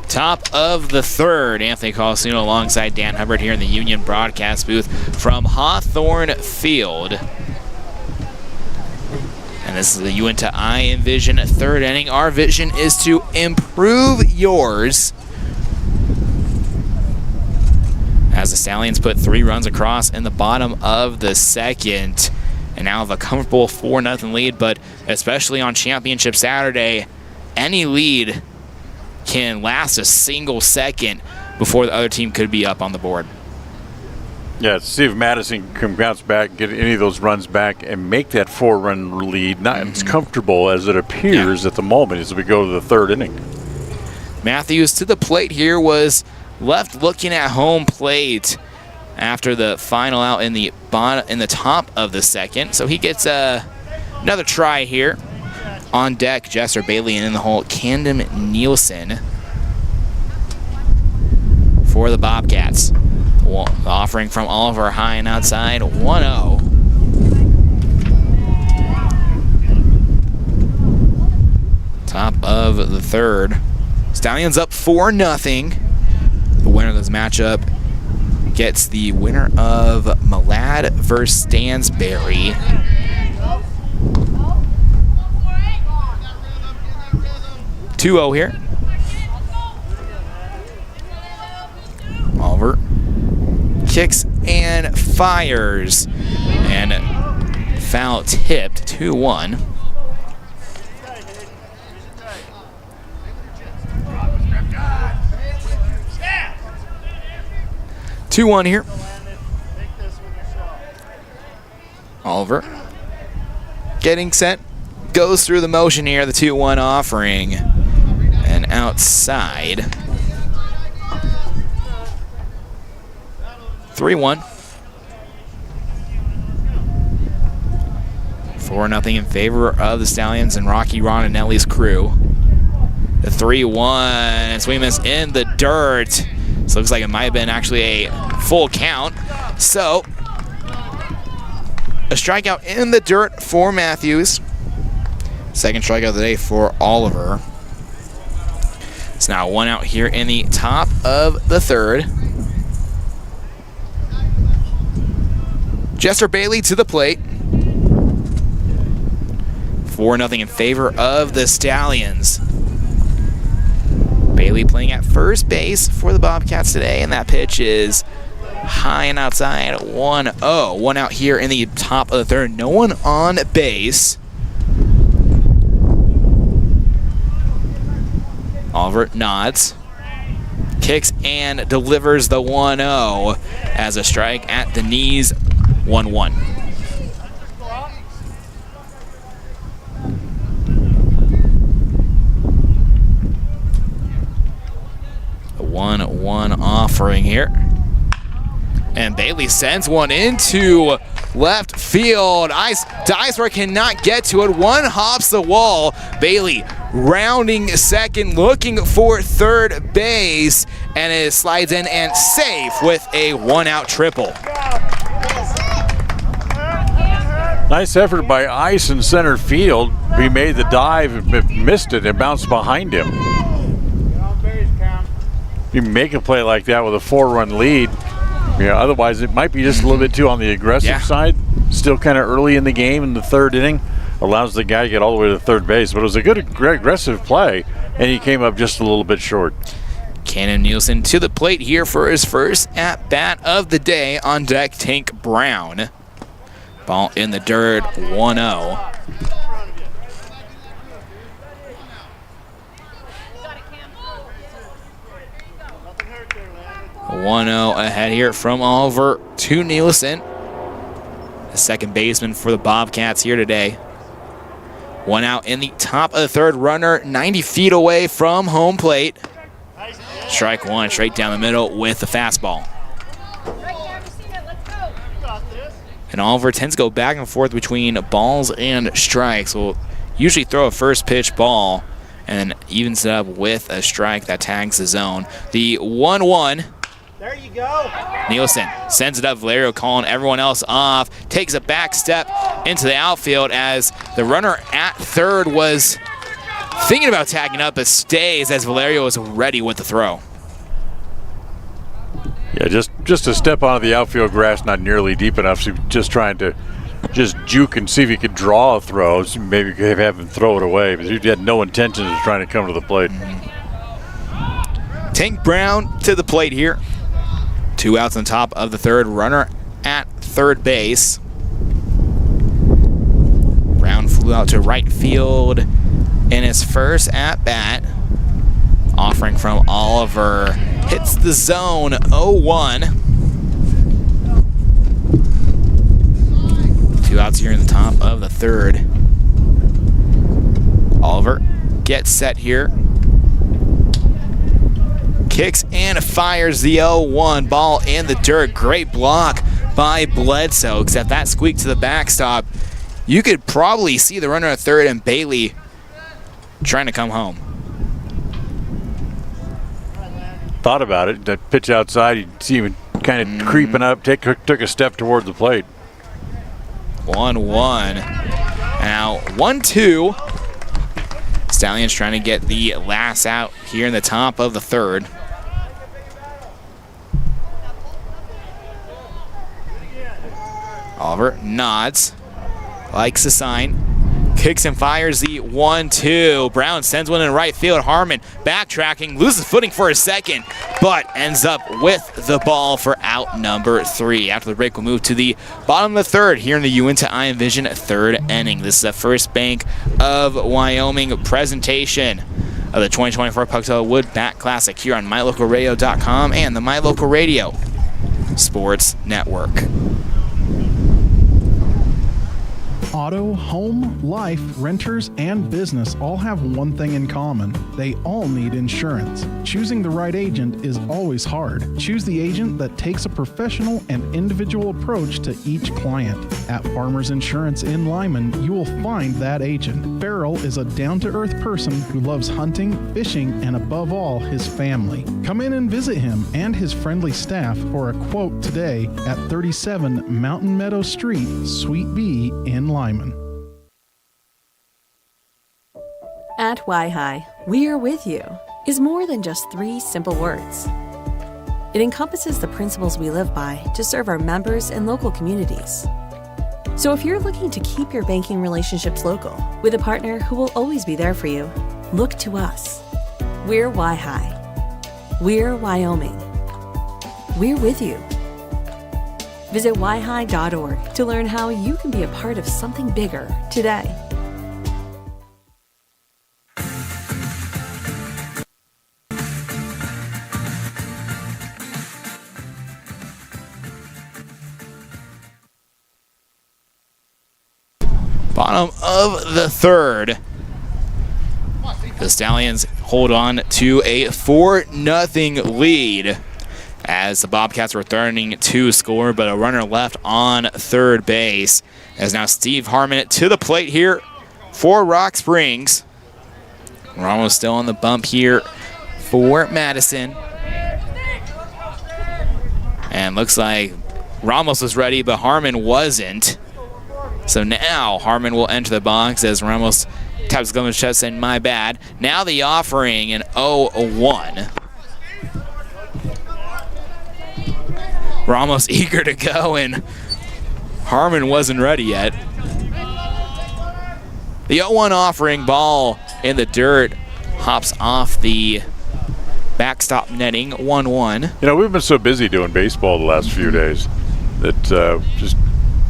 Top of the 3rd, Anthony Colasuono alongside Dan Hubbard here in the Union broadcast booth from Hawthorne Field. And this is the Uinta Eye and Vision 3rd inning. Our vision is to improve yours. As the Stallions put 3 runs across in the bottom of the second. And now have a comfortable 4-0 lead, but especially on Championship Saturday, any lead can last a single second before the other team could be up on the board. Yeah, see if Madison can bounce back, get any of those runs back, and make that 4-run lead not as comfortable as it appears at the moment as we go to the 3rd inning. Matthews to the plate here, was left looking at home plate after the final out in the top of the second. So he gets another try here. On deck, Jesser Bailey, and in the hole, Camden Nielsen for the Bobcats. Offering from Oliver high and outside, 1-0. Top of the 3rd. Stallions up 4-0. The winner of this matchup gets the winner of Malad versus Stansberry. 2-0 here. Oliver kicks and fires. And foul tipped, 2-1. Here. Oliver getting set. Goes through the motion here, the 2-1 offering. And outside. 3-1. 4-0 in favor of the Stallions and Rocky Ronanelli's crew. The 3-1. Swing miss in the dirt. So looks like it might have been actually a full count. So, a strikeout in the dirt for Matthews. Second strikeout of the day for Oliver. So So now one out here in the top of the third. Jester Bailey to the plate. 4-0 in favor of the Stallions. Bailey playing at first base for the Bobcats today, and that pitch is high and outside. 1-0. One out here in the top of the third. No one on base. Oliver nods, kicks and delivers the 1-0 as a strike at the knees. 1-1. A 1-1 offering here. And Bailey sends one into left field. Dysler cannot get to it. One hops the wall. Bailey rounding second, looking for third base, and it slides in and safe with a one-out triple. Nice effort by Ice in center field. He made the dive, missed it, and bounced behind him. You make a play like that with a 4-run lead. Yeah, otherwise it might be just a little bit too on the aggressive side. Still kind of early in the game in the third inning. Allows the guy to get all the way to third base. But it was a good aggressive play, and he came up just a little bit short. Cannon Nielsen to the plate here for his first at-bat of the day. On deck, Tank Brown. Ball in the dirt, 1-0. A 1-0 ahead here from Oliver to Nielsen. The second baseman for the Bobcats here today. One out in the top of the third. Runner 90 feet away from home plate. Strike one, straight down the middle with the fastball. And Oliver tends to go back and forth between balls and strikes. Will usually throw a first pitch ball and then evens it up with a strike that tags the zone. The 1-1. There you go. Nielsen sends it up. Valerio calling everyone else off. Takes a back step into the outfield as the runner at third was thinking about tagging up, but stays as Valerio is ready with the throw. Yeah, just a step onto the outfield grass, not nearly deep enough. So just trying to just juke and see if he could draw a throw. So maybe could have him throw it away, but he had no intentions of trying to come to the plate. Tank Brown to the plate here. 2 outs on top of the third. Runner at third base. Brown flew out to right field in his first at-bat. Offering from Oliver. Hits the zone, 0-1. 2 outs here in the top of the third. Oliver gets set here. Kicks and fires the 0-1. Ball in the dirt. Great block by Bledsoe, except that squeaked to the backstop. You could probably see the runner at third and Bailey trying to come home. Thought about it. That pitch outside, you see him kind of creeping up, took a step toward the plate. 1-1. Now 1-2. Stallions trying to get the last out here in the top of the third. Oliver nods, likes the sign, kicks and fires the 1-2. Brown sends one in right field. Harmon backtracking, loses footing for a second, but ends up with the ball for out number 3. After the break, we'll move to the bottom of the third here in the Uinta Iron Vision third inning. This is the First Bank of Wyoming presentation of the 2024 Pocatello Wood Bat Classic here on MyLocalRadio.com and the My Local Radio Sports Network. Auto, home, life, renters, and business all have one thing in common. They all need insurance. Choosing the right agent is always hard. Choose the agent that takes a professional and individual approach to each client. At Farmers Insurance in Lyman, you will find that agent. Farrell is a down-to-earth person who loves hunting, fishing, and above all, his family. Come in and visit him and his friendly staff for a quote today at 37 Mountain Meadow Street, Suite B in Lyman. At YHI, we are with you. is more than just 3 simple words. It encompasses the principles we live by to serve our members and local communities. So if you're looking to keep your banking relationships local with a partner who will always be there for you, look to us. We're Wi-Hi. We're Wyoming. We're with you. Visit wyhi.org to learn how you can be a part of something bigger today. Bottom of the third. The Stallions hold on to a 4-0 lead as the Bobcats were returning to score, but a runner left on third base. As now Steve Harmon to the plate here for Rock Springs. Ramos still on the bump here for Madison. And looks like Ramos was ready, but Harmon wasn't. So now Harmon will enter the box as Ramos taps his glove on his chest saying, my bad. Now the offering an 0-1. Ramos eager to go, and Harmon wasn't ready yet. The 0-1 offering, ball in the dirt, hops off the backstop netting, 1-1. You know, we've been so busy doing baseball the last few days that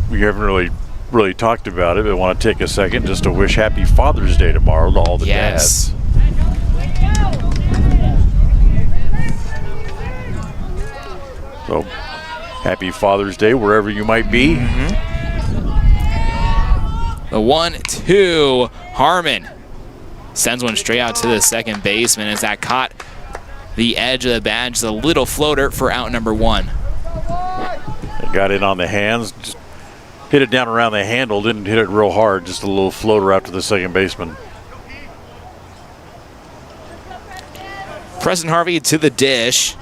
we haven't really talked about it. But I want to take a second just to wish Happy Father's Day tomorrow to all the dads. So, Happy Father's Day wherever you might be. The 1-2, Harmon sends one straight out to the second baseman as that caught the edge of the badge. It's a little floater for out number 1. It got in on the hands, just hit it down around the handle, didn't hit it real hard, just a little floater out to the second baseman. Preston Harvey to the dish.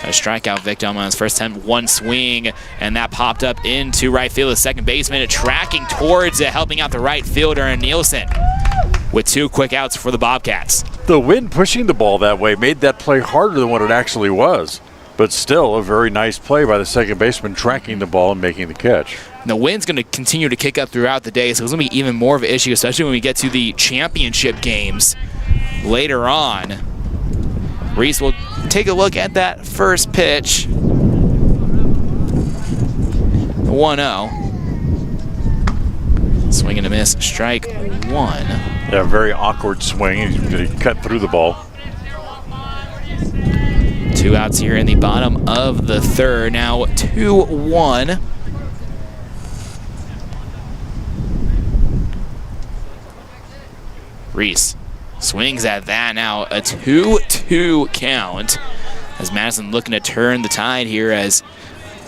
A strikeout victim on his first attempt, one swing, and that popped up into right field. The second baseman tracking towards it, helping out the right fielder, and Nielsen with 2 quick outs for the Bobcats. The wind pushing the ball that way made that play harder than what it actually was, but still a very nice play by the second baseman tracking the ball and making the catch. And the wind's going to continue to kick up throughout the day, so it's going to be even more of an issue, especially when we get to the championship games later on. Reese will take a look at that first pitch. 1-0. Swing and a miss, strike 1. Yeah, very awkward swing. He's going to cut through the ball. 2 outs here in the bottom of the third. Now 2-1. Reese swings at that. Now a 2-2 count as Madison looking to turn the tide here as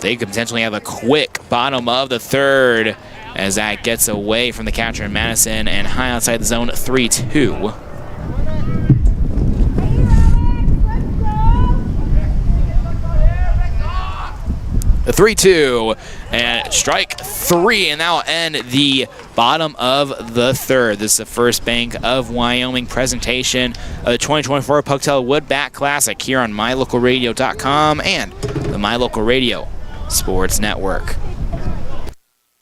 they could potentially have a quick bottom of the third as that gets away from the catcher in Madison and high outside the zone, 3-2. The 3-2 and strike 3, and that will end the bottom of the third. This is the first Bank of Wyoming presentation of the 2024 Pocatello Woodbat Classic here on MyLocalRadio.com and the My Local Radio Sports Network.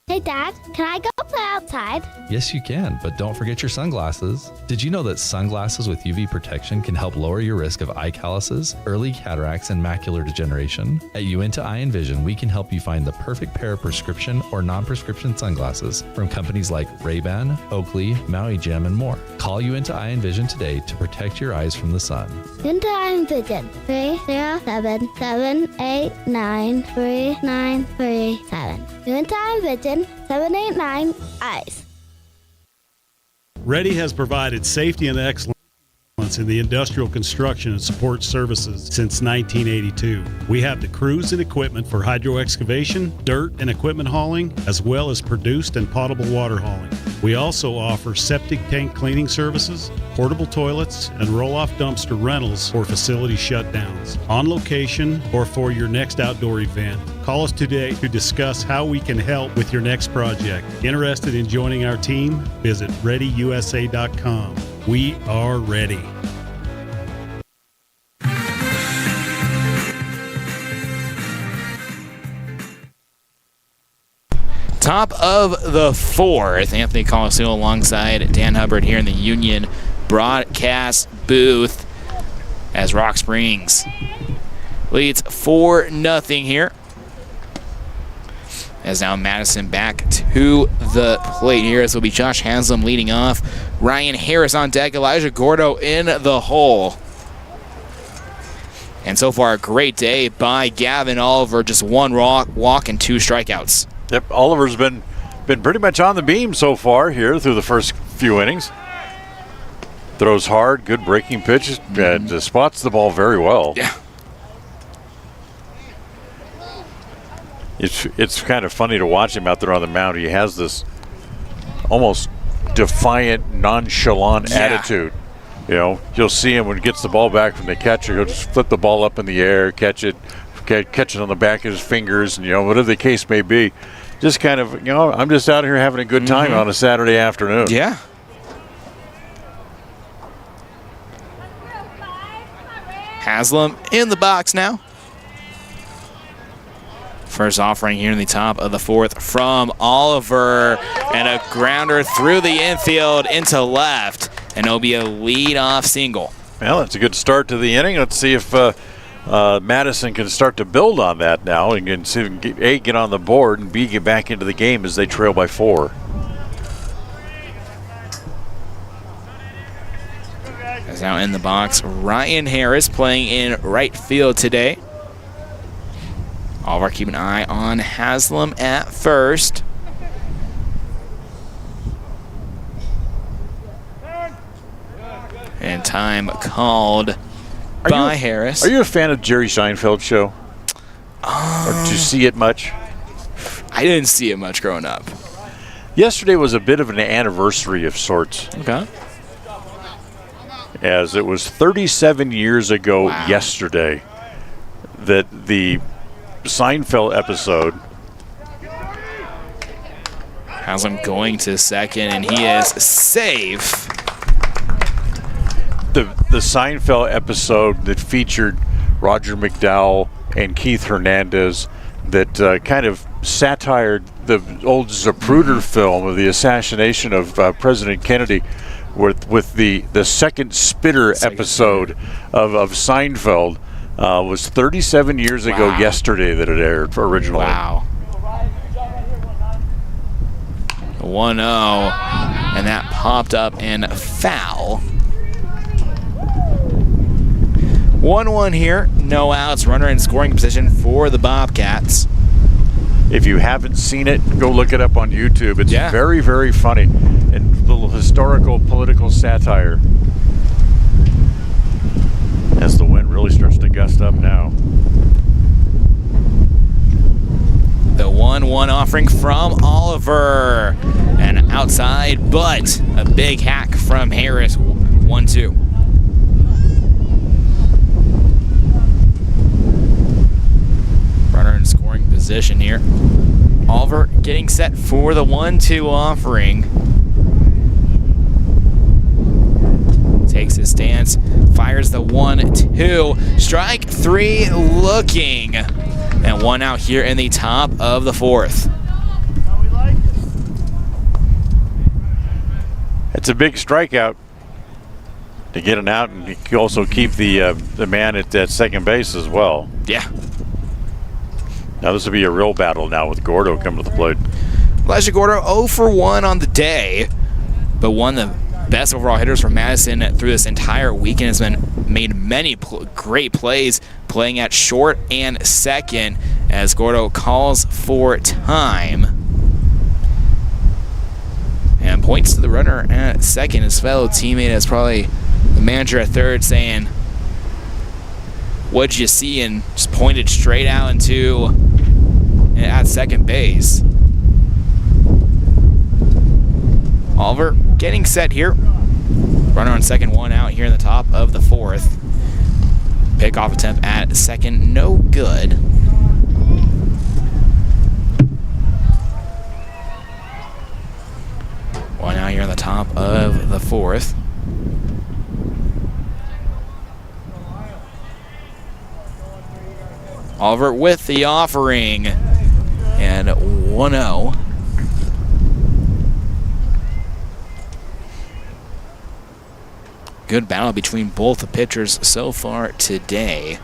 Hey, Dad, can I go play outside? Yes, you can, but don't forget your sunglasses. Did you know that sunglasses with UV protection can help lower your risk of eye calluses, early cataracts, and macular degeneration? At Uinta Eye and Vision, we can help you find the perfect pair of prescription or non-prescription sunglasses from companies like Ray-Ban, Oakley, Maui Jim, and more. Call Uinta Eye and Vision today to protect your eyes from the sun. Uinta Eye and Vision, 307-789-3937. Uinta Eye and Vision, 789 eyes. Ready has provided safety and excellence in the industrial construction and support services since 1982. We have the crews and equipment for hydro excavation, dirt and equipment hauling, as well as produced and potable water hauling. We also offer septic tank cleaning services, portable toilets, and roll-off dumpster rentals for facility shutdowns, on location or for your next outdoor event. Call us today to discuss how we can help with your next project. Interested in joining our team? Visit ReadyUSA.com. We are ready. Top of the fourth, Anthony Colasuono alongside Dan Hubbard here in the Union broadcast booth as Rock Springs leads 4-0 here. As now Madison back to the plate here. This will be Josh Haslam leading off. Ryan Harris on deck. Elijah Gordo in the hole. And so far, a great day by Gavin Oliver. Just one walk and 2 strikeouts. Yep, Oliver's been pretty much on the beam so far here through the first few innings. Throws hard, good breaking pitches, and spots the ball very well. Yeah. It's kind of funny to watch him out there on the mound. He has this almost defiant, nonchalant attitude. You know, you'll see him when he gets the ball back from the catcher. He'll just flip the ball up in the air, catch it on the back of his fingers, and, you know, whatever the case may be. Just kind of, you know, I'm just out here having a good time on a Saturday afternoon. Yeah. Haslam in the box now. First offering here in the top of the fourth from Oliver, and a grounder through the infield into left, and it'll be a lead-off single. Well, it's a good start to the inning. Let's see if Madison can start to build on that now and can see if we can A, get on the board, and B, get back into the game as they trail by 4. As now in the box, Ryan Harris playing in right field today. Oliver keep an eye on Haslam at first. And time called by Harris. Are you a fan of Jerry Seinfeld's show? Or did you see it much? I didn't see it much growing up. Yesterday was a bit of an anniversary of sorts. Okay. As it was 37 years ago yesterday that the Seinfeld episode. Haslam going to second, and he is safe. The Seinfeld episode that featured Roger McDowell and Keith Hernandez that kind of satired the old Zapruder film of the assassination of President Kennedy with the second spitter episode of Seinfeld. Was 37 years ago yesterday that it aired originally. Wow. 1-0, and that popped up and foul. 1-1 here, no outs, runner in scoring position for the Bobcats. If you haven't seen it, go look it up on YouTube. It's very, very funny and a little historical, political satire. As the wind really starts to gust up now. The 1-1 offering from Oliver. And outside, but a big hack from Harris. 1-2. Runner in scoring position here. Oliver getting set for the 1-2 offering. Takes his stance, fires the 1-2. Strike 3 looking. And 1 out here in the top of the fourth. It's a big strikeout to get an out, and you can also keep the man at second base as well. Yeah. Now this will be a real battle now with Gordo coming to the plate. Elijah Gordo 0 for 1 on the day, but one of the best overall hitters for Madison through this entire weekend. Has been made many great plays playing at short and second as Gordo calls for time and points to the runner at second. His fellow teammate is probably the manager at third saying, "What'd you see?" and just pointed straight out into at second base. Oliver getting set here. Runner on second, 1 out here in the top of the fourth. Pickoff attempt at second, no good. One out here in the top of the fourth. Oliver with the offering. And 1-0. Good battle between both the pitchers so far today.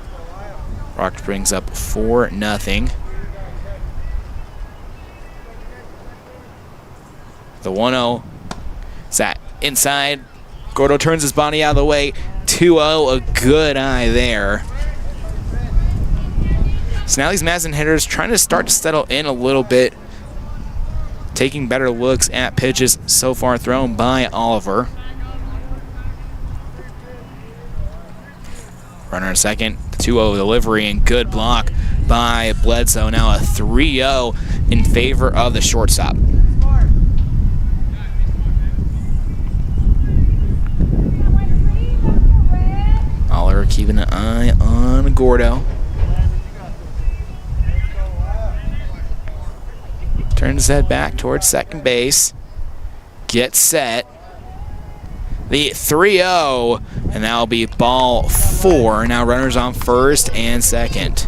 Rock Springs up 4-0. The 1-0 is that inside. Gordo turns his body out of the way. 2-0, a good eye there. So now these Madison hitters trying to start to settle in a little bit, taking better looks at pitches so far thrown by Oliver. Runner in second, 2-0 delivery and good block by Bledsoe. Now a 3-0 in favor of the shortstop. Oliver keeping an eye on Gordo. Turns his head back towards second base. Gets set. The 3-0, and that'll be ball 4. Now runners on first and second.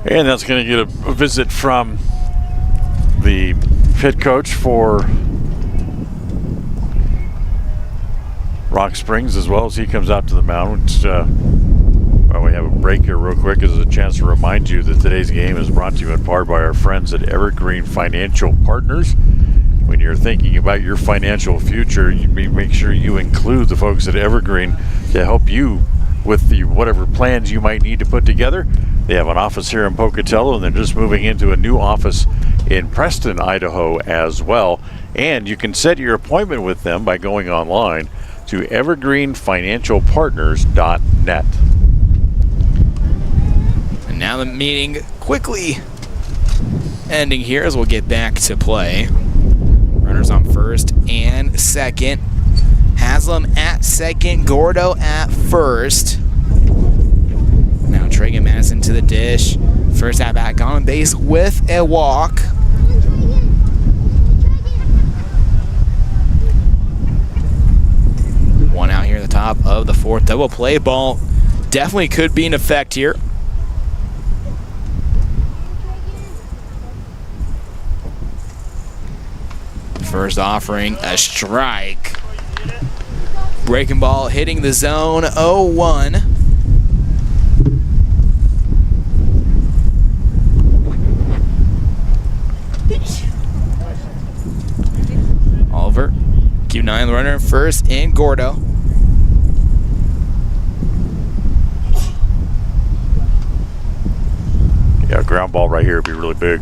And that's going to get a visit from the pit coach for Rock Springs as well as he comes out to the mound. While we have a break here real quick, this is a chance to remind you that today's game is brought to you in part by our friends at Evergreen Financial Partners. When you're thinking about your financial future, you make sure you include the folks at Evergreen to help you with the whatever plans you might need to put together. They have an office here in Pocatello, and they're just moving into a new office in Preston, Idaho as well. And you can set your appointment with them by going online to evergreenfinancialpartners.net. And now the meeting quickly ending here as we'll get back to play. Runners on first and second. Haslam at second, Gordo at first. Now Pregame Madison to the dish. First at bat, gone on base with a walk. One out here at the top of the fourth. Double play ball definitely could be in effect here. First offering, a strike. Breaking ball hitting the zone, 0-1. Oliver, keep an eye on the runner first and Gordo. Yeah, ground ball right here would be really big.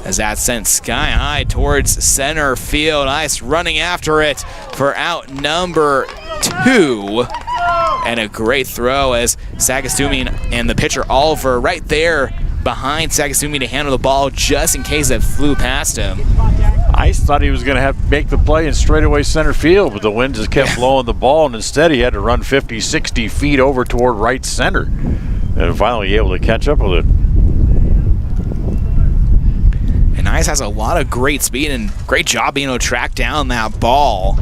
As that sent sky high towards center field. Ice running after it for out number 2. And a great throw as Sagastumi and the pitcher Oliver right there behind Sagastumi to handle the ball just in case it flew past him. Ice thought he was going to have to make the play in straightaway center field, but the wind just kept blowing the ball, and instead he had to run 50, 60 feet over toward right center. And finally able to catch up with it. And Ice has a lot of great speed and great job being able to track down that ball.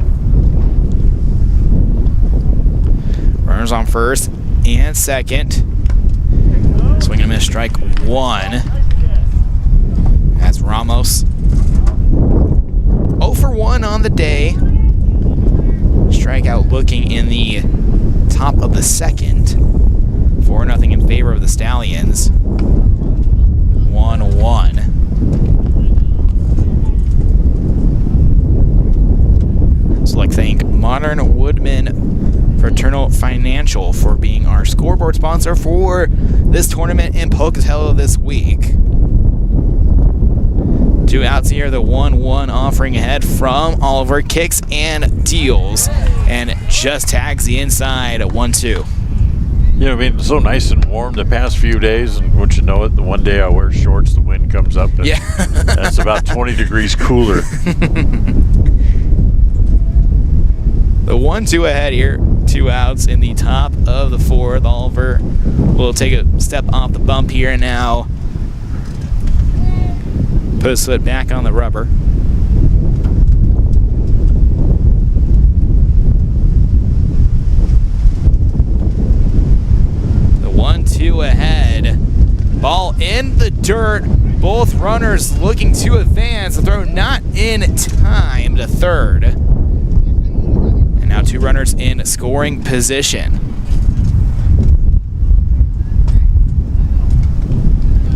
Runners on first and second. Swing and a miss, strike 1. As Ramos 0 for 1 on the day. Strikeout looking in the top of the second. 4-0 in favor of the Stallions. 1-1. So I'd like to thank Modern Woodman Fraternal Financial for being our scoreboard sponsor for this tournament in Pocatello this week. 2 outs here, the 1-1 offering ahead from Oliver, kicks and deals, and just tags the inside at 1-2. Yeah, I mean, it's so nice and warm the past few days, and wouldn't you know it, the one day I wear shorts, the wind comes up, and that's about 20 degrees cooler. The 1-2 ahead here, 2 outs in the top of the fourth. Oliver will take a step off the bump here now. Put his foot back on the rubber. The 1-2 ahead. Ball in the dirt. Both runners looking to advance. The throw not in time to third. Now 2 runners in scoring position.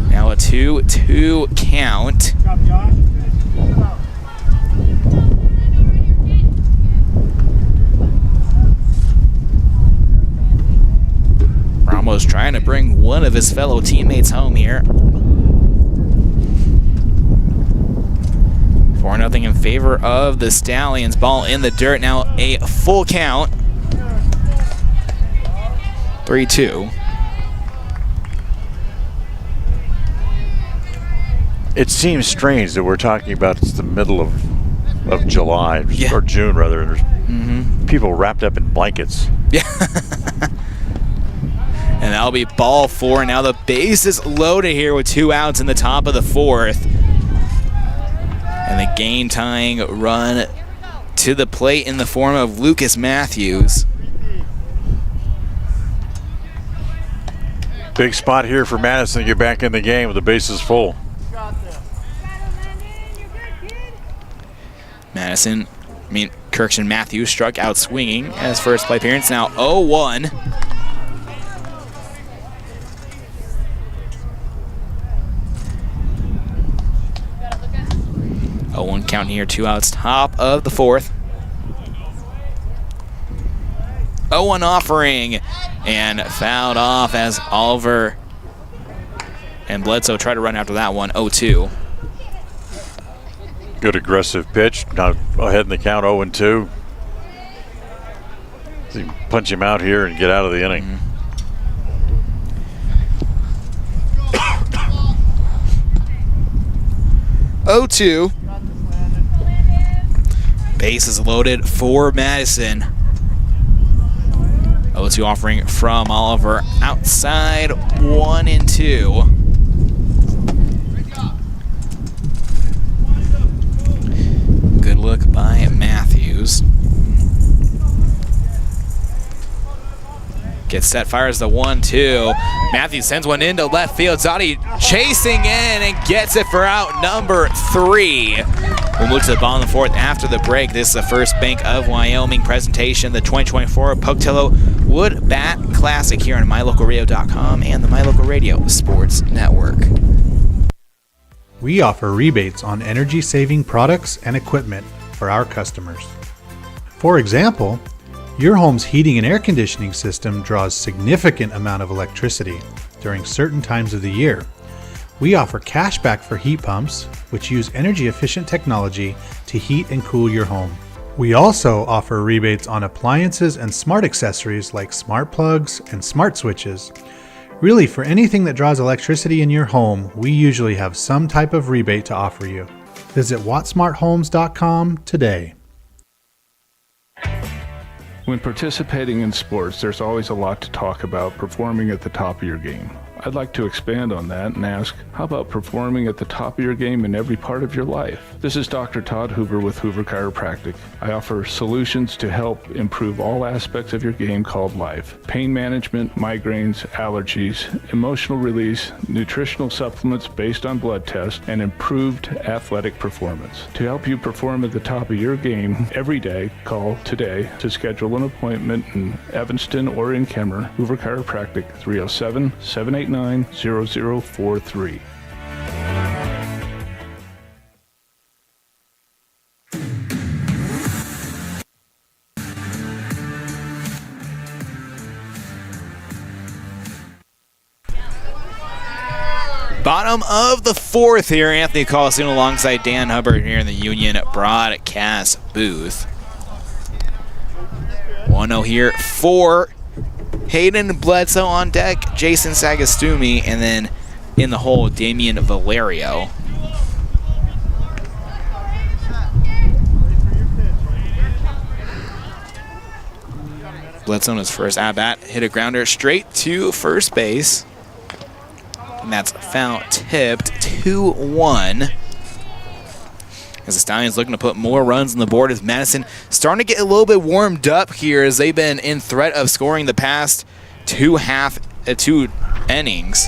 Now a 2-2 count. Ramos trying to bring one of his fellow teammates home here. 4-0 in favor of the Stallions. Ball in the dirt, now a full count. 3-2. It seems strange that we're talking about it's the middle of July, or June rather. There's people wrapped up in blankets. Yeah. And that'll be ball 4. Now the base is loaded here with 2 outs in the top of the 4th. And the game tying run to the plate in the form of Lucas Matthews. Big spot here for Madison to get back in the game with the bases full. Kirkston Matthews struck out swinging as first play appearance. Now 0-1. 0-1 count here, 2 outs, top of the 4th. 0-1 offering, and fouled off as Oliver and Bledsoe try to run after that one. 0-2. Good aggressive pitch. Now ahead in the count, 0-2. So you can punch him out here and get out of the inning. 0-2. Base is loaded for Madison. 0-2 offering from Oliver outside, 1-2. Good look by Matthews. Gets set, fires the 1-2. Matthews sends one into left field. Zadi chasing in and gets it for out number 3. We'll move to the bottom of the 4th after the break. This is the First Bank of Wyoming presentation, the 2024 Pocatello Wood Bat Classic here on MyLocalRadio.com and the My Local Radio Sports Network. We offer rebates on energy-saving products and equipment for our customers. For example, your home's heating and air conditioning system draws significant amount of electricity during certain times of the year. We offer cash back for heat pumps, which use energy-efficient technology to heat and cool your home. We also offer rebates on appliances and smart accessories like smart plugs and smart switches. Really, for anything that draws electricity in your home, we usually have some type of rebate to offer you. Visit wattsmarthomes.com today. When participating in sports, there's always a lot to talk about performing at the top of your game. I'd like to expand on that and ask, how about performing at the top of your game in every part of your life? This is Dr. Todd Hoover with Hoover Chiropractic. I offer solutions to help improve all aspects of your game called life. Pain management, migraines, allergies, emotional release, nutritional supplements based on blood tests, and improved athletic performance. To help you perform at the top of your game every day, call today to schedule an appointment in Evanston or in Kemmer. Hoover Chiropractic, 307-789-0043. Bottom of the 4th here, Anthony Colasuono alongside Dan Hubbard here in the Union broadcast booth. 1-0 here for Hayden Bledsoe on deck, Jason Sagastumi, and then in the hole, Damian Valerio. Bledsoe on his first at-bat hit a grounder straight to first base. And that's foul tipped, 2-1. As the Stallions looking to put more runs on the board, as Madison starting to get a little bit warmed up here as they've been in threat of scoring the past two innings.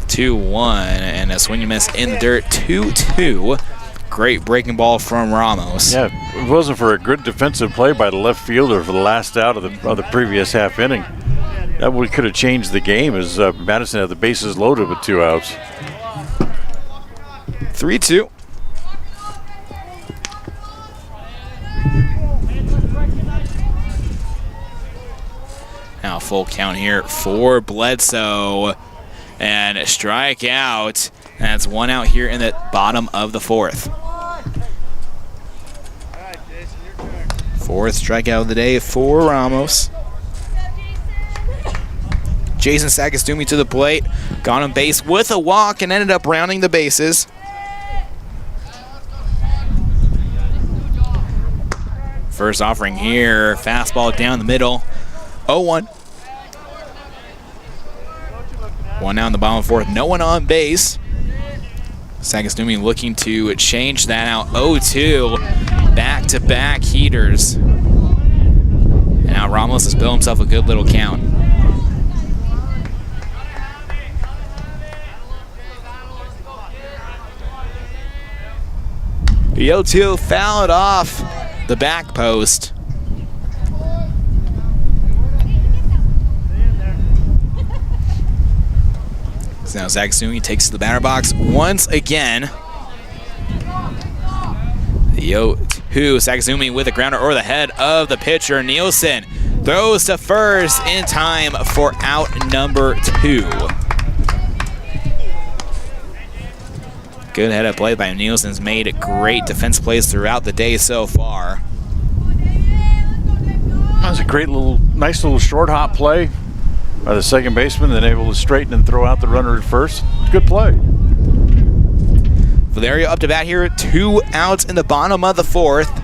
2-1, and a swing and miss in the dirt, 2-2. great breaking ball from Ramos. Yeah, if it wasn't for a good defensive play by the left fielder for the last out of the previous half inning, that would could have changed the game as Madison had the bases loaded with 2 outs. 3-2. Now full count here for Bledsoe. And a strikeout. That's 1 out here in the bottom of the 4th. 4th strikeout of the day for Ramos. Jason Sagastumi to the plate. Got on base with a walk and ended up rounding the bases. First offering here. Fastball down the middle. 0-1. 1 out in the bottom of the 4th. No one on base. Sagastumi looking to change that out. 0-2. Back-to-back heaters. And now Ramos has built himself a good little count. The 0-2 fouled off the back post. So now Sagastumi takes to the batter box once again. The 0-2, Sagastumi with a grounder over the head of the pitcher. Nielsen throws to first in time for out number 2. Good head-up play by Nielsen's made great defense plays throughout the day so far. That was a great nice little short hop play by the second baseman, then able to straighten and throw out the runner at first. Good play. Valerio up to bat here, 2 outs in the bottom of the 4th.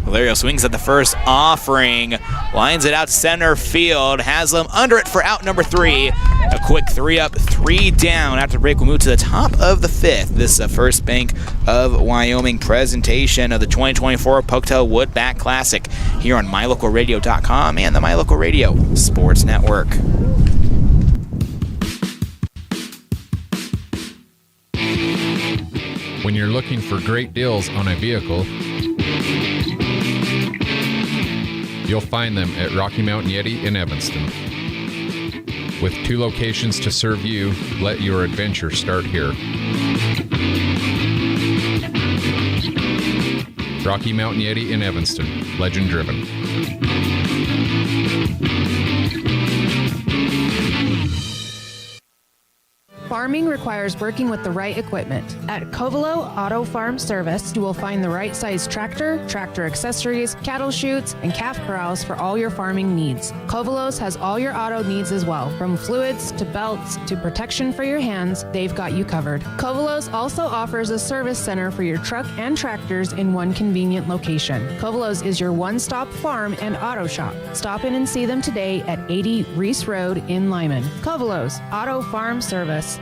Valerio swings at the first offering, lines it out center field, has them under it for out number 3. A quick 3 up, 3 down. After break, we'll move to the top of the 5th. This is the First Bank of Wyoming presentation of the 2024 Pocatello Woodbat Classic here on MyLocalRadio.com and the My Local Radio Sports Network. When you're looking for great deals on a vehicle, you'll find them at Rocky Mountain Yeti in Evanston. With 2 locations to serve you, let your adventure start here. Rocky Mountain Yeti in Evanston, legend driven. Farming requires working with the right equipment. At Covelo Auto Farm Service, you will find the right size tractor, tractor accessories, cattle chutes, and calf corrals for all your farming needs. Covelos has all your auto needs as well. From fluids to belts to protection for your hands, they've got you covered. Covelos also offers a service center for your truck and tractors in one convenient location. Covelos is your one-stop farm and auto shop. Stop in and see them today at 80 Reese Road in Lyman. Covelos Auto Farm Service.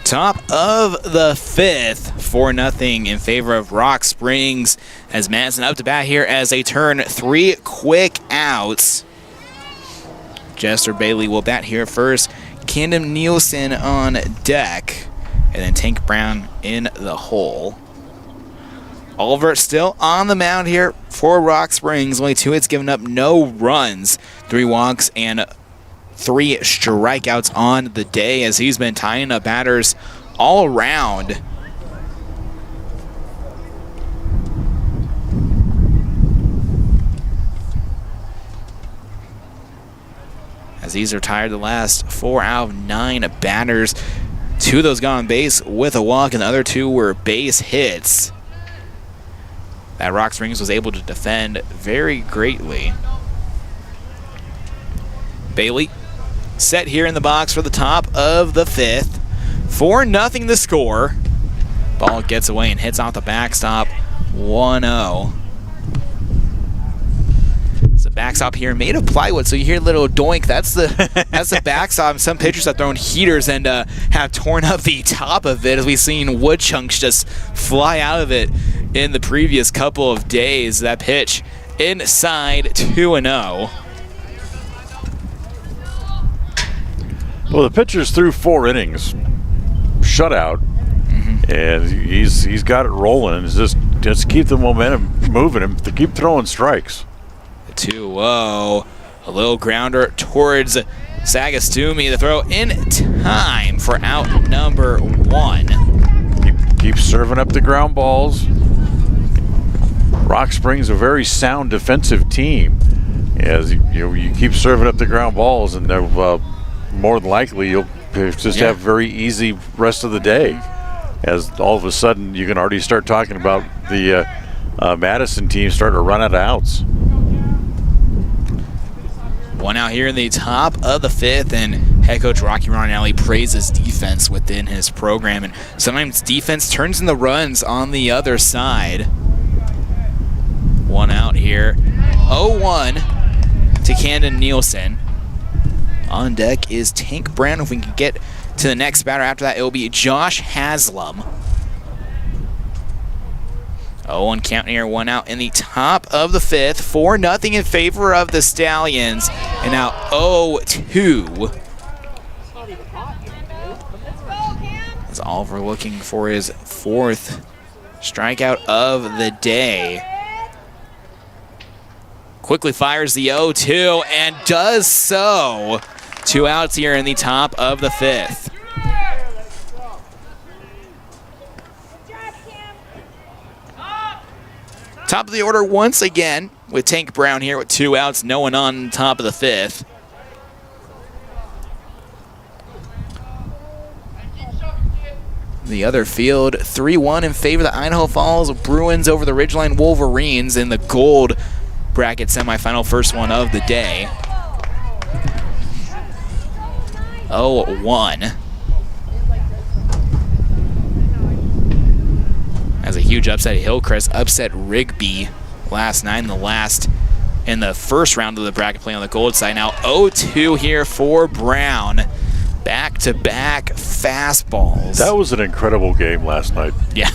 Top of the 5th, 4-0 in favor of Rock Springs as Madison up to bat here as they turn 3 quick outs. Jester Bailey will bat here first. Camden Nielsen on deck. And then Tank Brown in the hole. Oliver still on the mound here for Rock Springs. Only 2 hits given up, no runs. 3 walks and 3 strikeouts on the day as he's been tying up batters all around. As he's retired the last 4 out of 9 batters. 2 of those got on base with a walk and the other 2 were base hits. That Rock Springs was able to defend very greatly. Bailey set here in the box for the top of the 5th. 4-0 the score. Ball gets away and hits off the backstop. 1-0. It's a backstop here made of plywood, so you hear a little doink. That's the backstop. Some pitchers have thrown heaters and have torn up the top of it, as we've seen wood chunks just fly out of it. in the previous couple of days. That pitch inside 2-0. Well, the pitcher's threw 4 innings, shutout, and he's got it rolling. It's just keep the momentum moving him to keep throwing strikes. 2-0, a little grounder towards Sagastumi. The throw in time for out number 1. Keep serving up the ground balls. Rock Springs a very sound defensive team. As you keep serving up the ground balls, and they're more than likely you'll just have very easy rest of the day. As all of a sudden you can already start talking about the Madison team starting to run out of outs. 1 out here in the top of the 5th, and head coach Rocky Ronanelli praises defense within his program, and sometimes defense turns in the runs on the other side. 1 out here. 0-1 to Camden Nielsen. On deck is Tank Brown. If we can get to the next batter after that, it will be Josh Haslam. 0-1 count here, 1 out in the top of the 5th. 4-0 in favor of the Stallions. And now 0-2. As Oliver looking for his 4th strikeout of the day. Quickly fires the 0-2 and does so. 2 outs here in the top of the 5th. Top of the order once again with Tank Brown here with 2 outs, no one on top of the 5th. The other field, 3-1 in favor of the Idaho Falls Bruins over the Ridgeline Wolverines in the gold bracket semifinal, first one of the day. 0-1. As a huge upset, Hillcrest upset Rigby last night in the first round of the bracket play on the gold side. Now 0-2 here for Brown. Back-to-back fastballs. That was an incredible game last night. Yeah.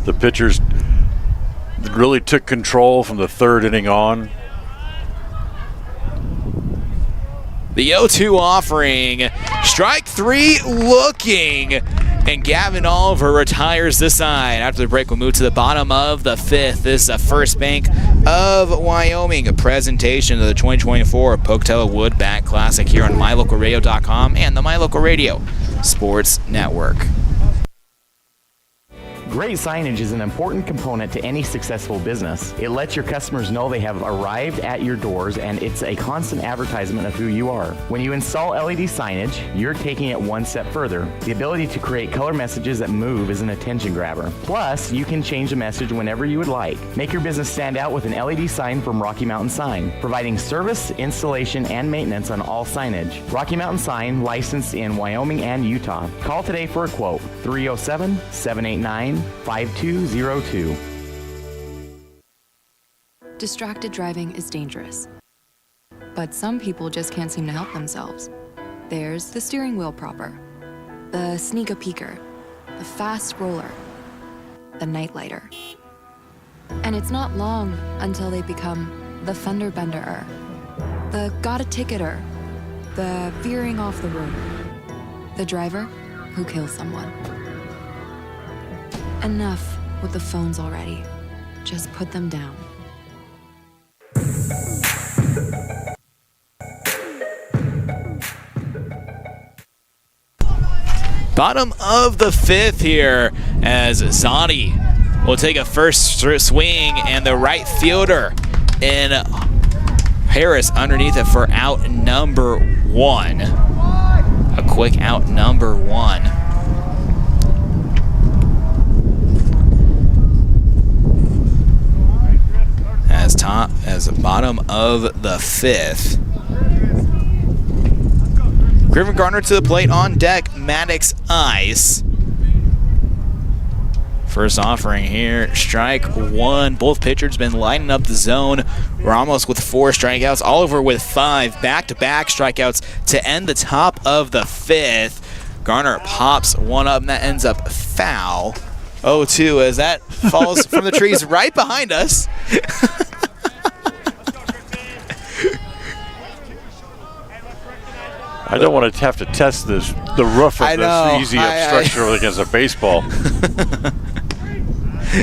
The pitchers really took control from the 3rd inning on. The 0-2 offering. Strike 3 looking. And Gavin Oliver retires this side. After the break, we'll move to the bottom of the 5th. This is a First Bank of Wyoming, a presentation of the 2024 Pocatello Woodbat Classic here on MyLocalRadio.com and the My Local Radio Sports Network. Great signage is an important component to any successful business. It lets your customers know they have arrived at your doors, and it's a constant advertisement of who you are. When you install LED signage, you're taking it one step further. The ability to create color messages that move is an attention grabber. Plus, you can change the message whenever you would like. Make your business stand out with an LED sign from Rocky Mountain Sign, providing service, installation, and maintenance on all signage. Rocky Mountain Sign, licensed in Wyoming and Utah. Call today for a quote, 307-789-5202. Distracted driving is dangerous, but some people just can't seem to help themselves. There's the steering wheel propper, the sneaker peeker, the fast roller, the nightlighter. And it's not long until they become the fender benderer, the got a ticketer, the veering off the road, the driver who kills someone. Enough with the phones already. Just put them down. Bottom of the 5th here as Zani will take a first swing, and the right fielder in Harris underneath it for out number 1. A quick out number 1. As the bottom of the 5th. Griffin Garner to the plate on deck. Maddox Ice. First offering here, strike 1. Both pitchers been lining up the zone. We're almost with 4 strikeouts. Oliver with 5 back-to-back strikeouts to end the top of the 5th. Garner pops one up, and that ends up foul. 0-2 as that falls from the trees right behind us. I don't want to have to test the roof of this easy structure against a baseball.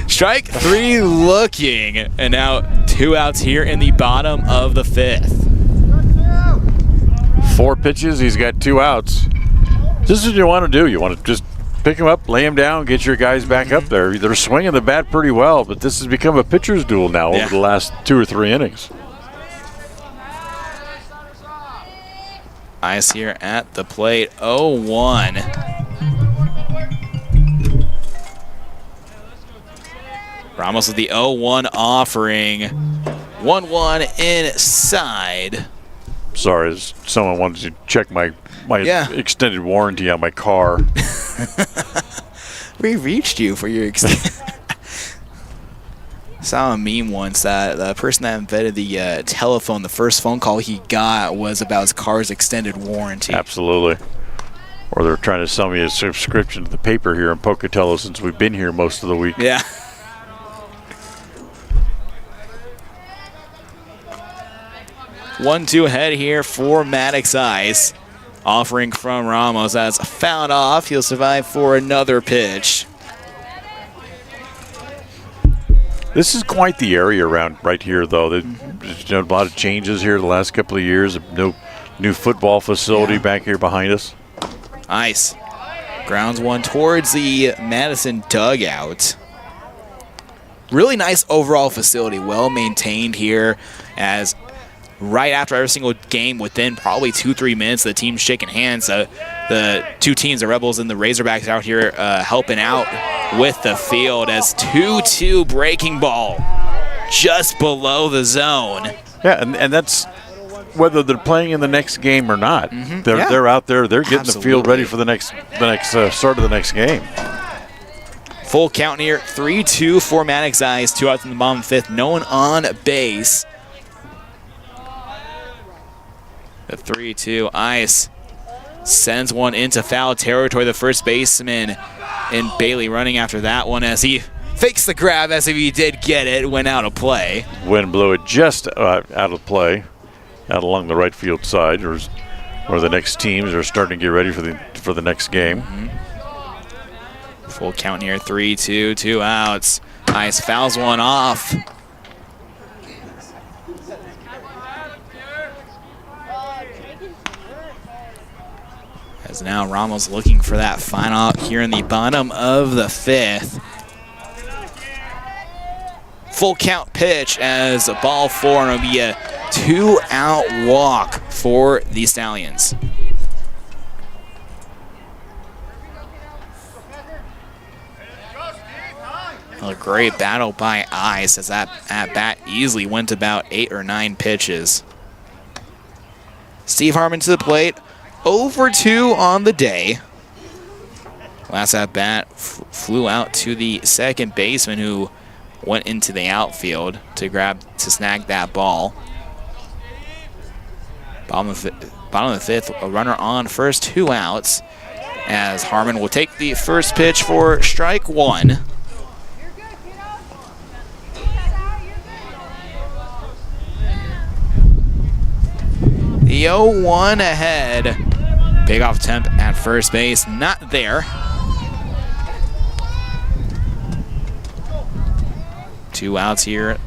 Strike 3 looking, and now 2 outs here in the bottom of the 5th. 4 pitches, he's got 2 outs. This is what you want to do. You want to just pick him up, lay him down, get your guys back up there. They're swinging the bat pretty well, but this has become a pitcher's duel now over the last 2 or 3 innings. Ice here at the plate, 0-1. Ramos with the 0-1 offering. 1-1 inside. Sorry, someone wanted to check my extended warranty on my car. We reached you for your Saw a meme once that the person that invented the telephone, the first phone call he got was about his car's extended warranty. Absolutely. Or they're trying to sell me a subscription to the paper here in Pocatello since we've been here most of the week. Yeah. One-two ahead here for Maddox Ice. Offering from Ramos. That's fouled off. He'll survive for another pitch. This is quite the area around right here, though. There's a lot of changes here the last couple of years. No new football facility back here behind us. Ice grounds one towards the Madison dugout. Really nice overall facility, well maintained here, as right after every single game, within probably 2-3 minutes, the team's shaking hands. The two teams, the Rebels and the Razorbacks, out here helping out with the field as 2-2 breaking ball just below the zone. Yeah, and that's whether they're playing in the next game or not. They're out there. They're getting the field ready for the next start of the next game. Full count here, 3-2 for Maddox Ice. 2 outs in the bottom 5th. No one on base. The 3-2 Ice sends one into foul territory. The first baseman in Bailey running after that one as he fakes the grab as if he did get it, went out of play. Wind blew it just out of play, out along the right field side, or the next teams are starting to get ready for the next game. Full count here, 3-2, 2 outs. Ice fouls one off. As now Ramos looking for that final out here in the bottom of the 5th. Full count pitch as a ball 4, and it'll be a 2-out walk for the Stallions. A great battle by Ice as that at-bat easily went about 8 or 9 pitches. Steve Harmon to the plate. Over 2 on the day. Last at bat flew out to the second baseman who went into the outfield to snag that ball. Bottom of the 5th, a runner on first, 2 outs, as Harmon will take the first pitch for strike 1. The 0-1 ahead. Big off attempt at first base, not there. 2 outs here.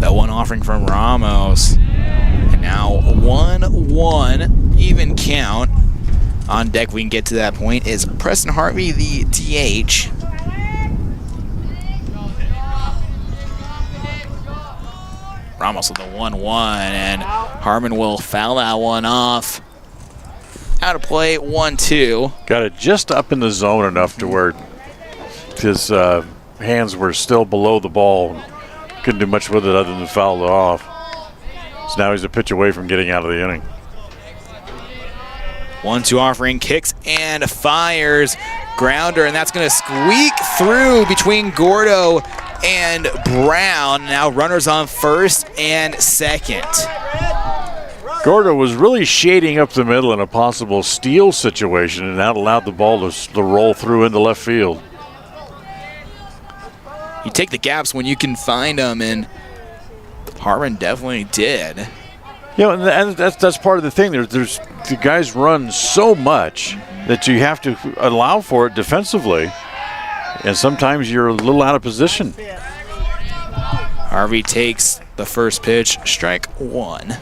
The one offering from Ramos. And now 1-1, even count. On deck, we can get to that point, is Preston Harvey, the DH. Ramos with the 1-1, and Harmon will foul that one off. Out of play, 1-2. Got it just up in the zone enough to where his hands were still below the ball. Couldn't do much with it other than foul it off. So now he's a pitch away from getting out of the inning. 1-2 offering, kicks and fires. Grounder, and that's going to squeak through between Gordo and Brown. Now runners on first and second. Gordo was really shading up the middle in a possible steal situation, and that allowed the ball to roll through into left field. You take the gaps when you can find them, and Harmon definitely did. And that's part of the thing. There's the guys run so much that you have to allow for it defensively, and sometimes you're a little out of position. Harvey takes the first pitch, strike one.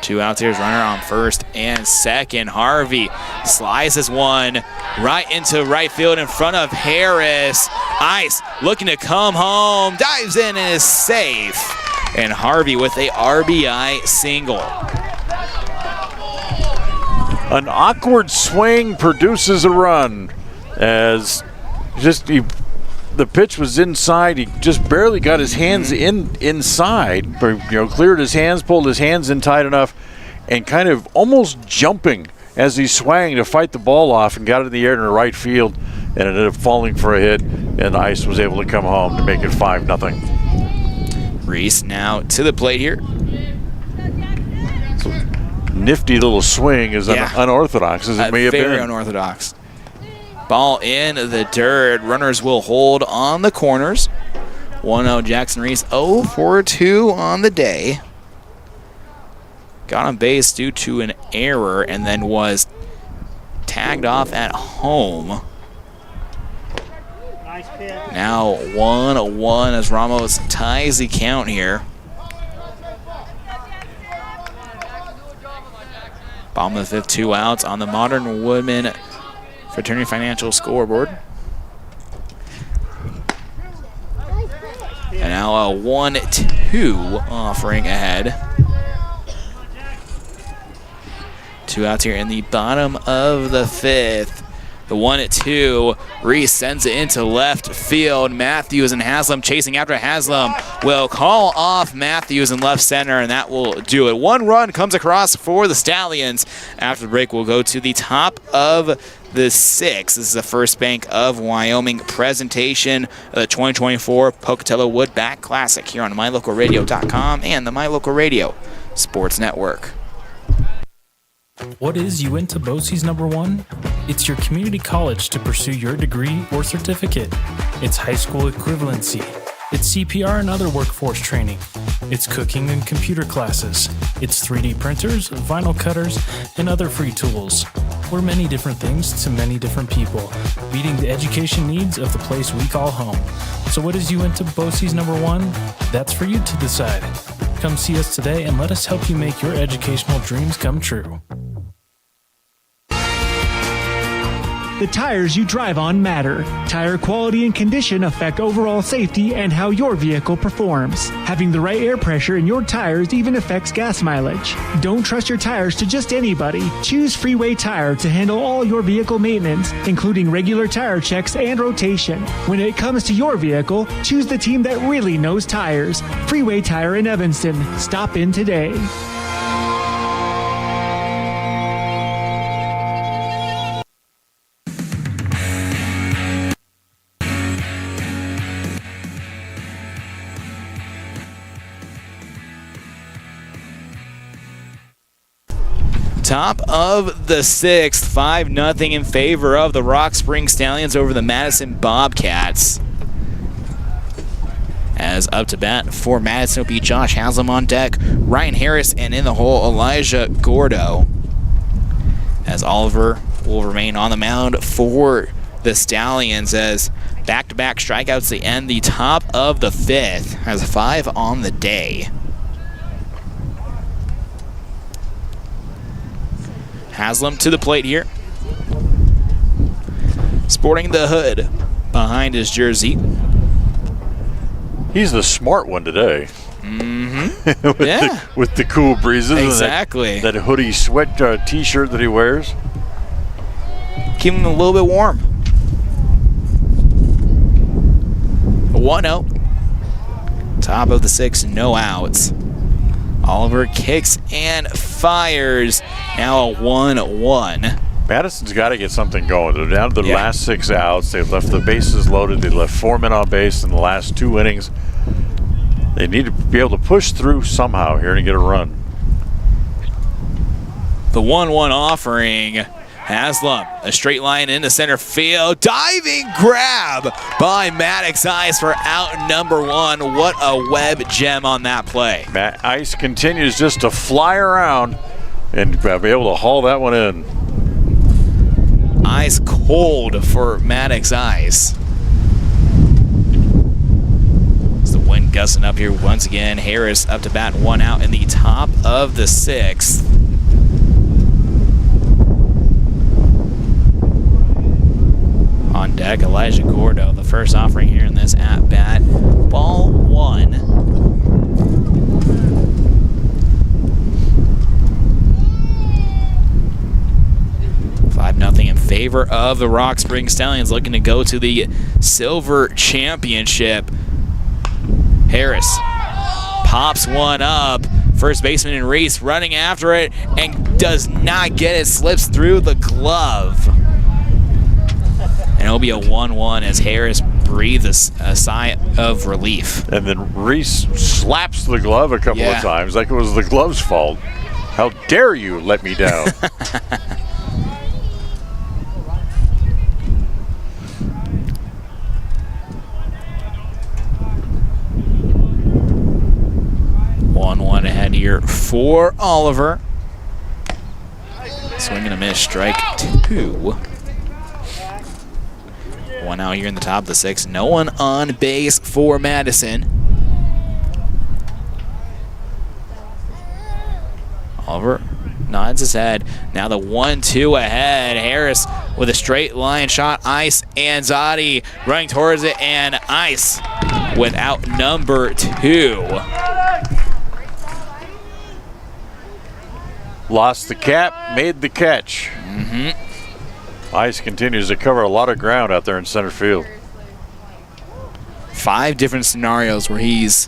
Two outs. Here's runner on first and second. Harvey slices one right into right field in front of Harris. Ice looking to come home, dives in and is safe. And Harvey with a RBI single. An awkward swing produces a run, as the pitch was inside. He just barely got his hands inside, but cleared his hands, pulled his hands in tight enough, and kind of almost jumping as he swang to fight the ball off and got it in the air to the right field, and ended up falling for a hit, and Ice was able to come home to make it 5-0. Reese now to the plate here. So, nifty little swing, as unorthodox as it may have been. Very unorthodox. Ball in the dirt. Runners will hold on the corners. 1-0 Jackson Reese, 0 for 2 on the day. Got on base due to an error and then was tagged off at home. Now 1-1 as Ramos ties the count here. Bottom of the fifth, 2 outs on the Modern Woodman Fraternity Financial scoreboard. And now a 1-2 offering ahead. 2 outs here in the bottom of the fifth. The 1-2, Reese sends it into left field. Matthews and Haslam chasing after. Haslam will call off Matthews in left center, and that will do it. 1 run comes across for the Stallions. After the break, we'll go to the top of the 6th. This is the First Bank of Wyoming presentation of the 2024 Pocatello Woodbat Classic here on MyLocalRadio.com and the My Local Radio Sports Network. What is Uinta BOCES #1? It's your community college to pursue your degree or certificate. It's high school equivalency. It's CPR and other workforce training. It's cooking and computer classes. It's 3D printers, vinyl cutters, and other free tools. We're many different things to many different people, meeting the education needs of the place we call home. So what is Uinta BOCES #1? That's for you to decide. Come see us today and let us help you make your educational dreams come true. The tires you drive on matter. Tire quality and condition affect overall safety and how your vehicle performs. Having the right air pressure in your tires even affects gas mileage. Don't trust your tires to just anybody. Choose Freeway Tire to handle all your vehicle maintenance, including regular tire checks and rotation. When it comes to your vehicle, choose the team that really knows tires. Freeway Tire in Evanston. Stop in today. Top of the 6th, 5-0 in favor of the Rock Springs Stallions over the Madison Bobcats. As up to bat for Madison will be Josh Haslam on deck, Ryan Harris, and in the hole, Elijah Gordo. As Oliver will remain on the mound for the Stallions as back-to-back strikeouts to end the top of the 5th. Has 5 on the day. Haslam to the plate here. Sporting the hood behind his jersey. He's the smart one today. Mm-hmm. with the cool breezes. Exactly. And that hoodie sweat t-shirt that he wears. Keep him a little bit warm. 1-0. Top of the 6th, no outs. Oliver kicks and fires. Now a 1-1. Madison's got to get something going. They're down to the last 6 outs. They've left the bases loaded. They left 4 men on base in the last 2 innings. They need to be able to push through somehow here and get a run. The 1-1 offering. Haslam, a straight line into center field. Diving grab by Maddox Ice for out number 1. What a web gem on that play. Matt Ice continues just to fly around and be able to haul that one in. Ice cold for Maddox Ice. It's the wind gusting up here once again. Harris up to bat, 1 out in the top of the 6th. On deck, Elijah Gordo, the first offering here in this at-bat. Ball 1. Nothing in favor of the Rock Springs Stallions, looking to go to the Silver Championship. Harris pops one up. First baseman in Reese running after it and does not get it. Slips through the glove. And it'll be a 1-1 as Harris breathes a sigh of relief. And then Reese slaps the glove a couple of times like it was the glove's fault. How dare you let me down? 1-1 ahead here for Oliver. Swing and a miss, strike 2. 1 out here in the top of the 6th. No one on base for Madison. Oliver nods his head. Now the 1-2 ahead. Harris with a straight line shot. Ice and Zadi running towards it, and Ice without number 2. Lost the cap, made the catch. Ice continues to cover a lot of ground out there in center field. 5 different scenarios where he's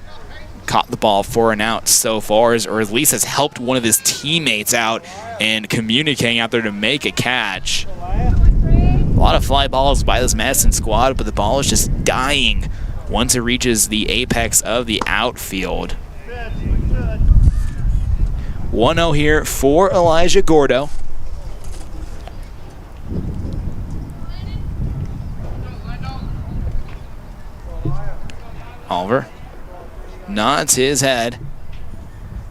caught the ball for an out so far, or at least has helped one of his teammates out and communicating out there to make a catch. A lot of fly balls by this Madison squad, but the ball is just dying once it reaches the apex of the outfield. 1-0 here for Elijah Gordo. Oliver nods his head.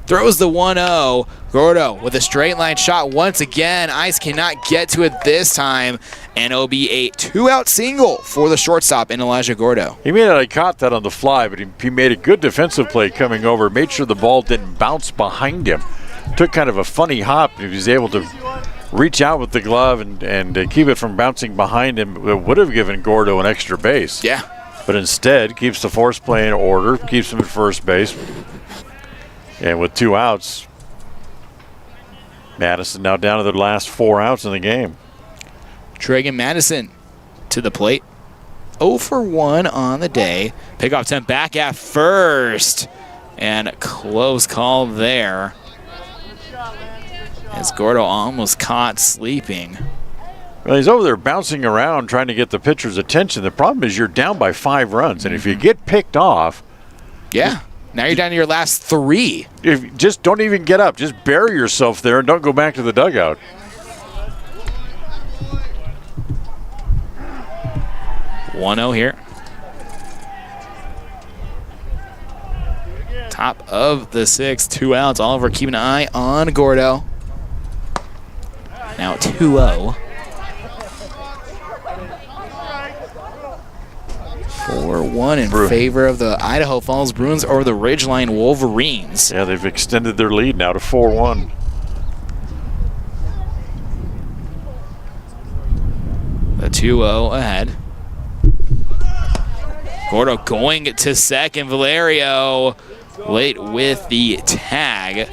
Throws the 1-0. Gordo with a straight line shot once again. Ice cannot get to it this time, and it'll be a 2-out single for the shortstop in Elijah Gordo. He may not have caught that on the fly, but he made a good defensive play coming over, made sure the ball didn't bounce behind him. Took kind of a funny hop. He was able to reach out with the glove and keep it from bouncing behind him. It would have given Gordo an extra base. Yeah. But instead, keeps the force play in order, keeps him at first base. And with 2 outs, Madison now down to the last 4 outs in the game. Pregame Madison to the plate. 0 for 1 on the day. Pickoff attempt back at first. And close call there. As Gordo almost caught sleeping. Well, he's over there bouncing around trying to get the pitcher's attention. The problem is you're down by 5 runs, and if you get picked off... Yeah, now you're down to your last 3. Just don't even get up. Just bury yourself there and don't go back to the dugout. .0 here. Top of the 6th, 2 outs. Oliver keeping an eye on Gordo. Now 2-0. 4-1 in favor of the Idaho Falls Bruins over the Ridgeline Wolverines. Yeah, they've extended their lead now to 4-1. The 2-0 ahead. Gordo going to second. Valerio late with the tag.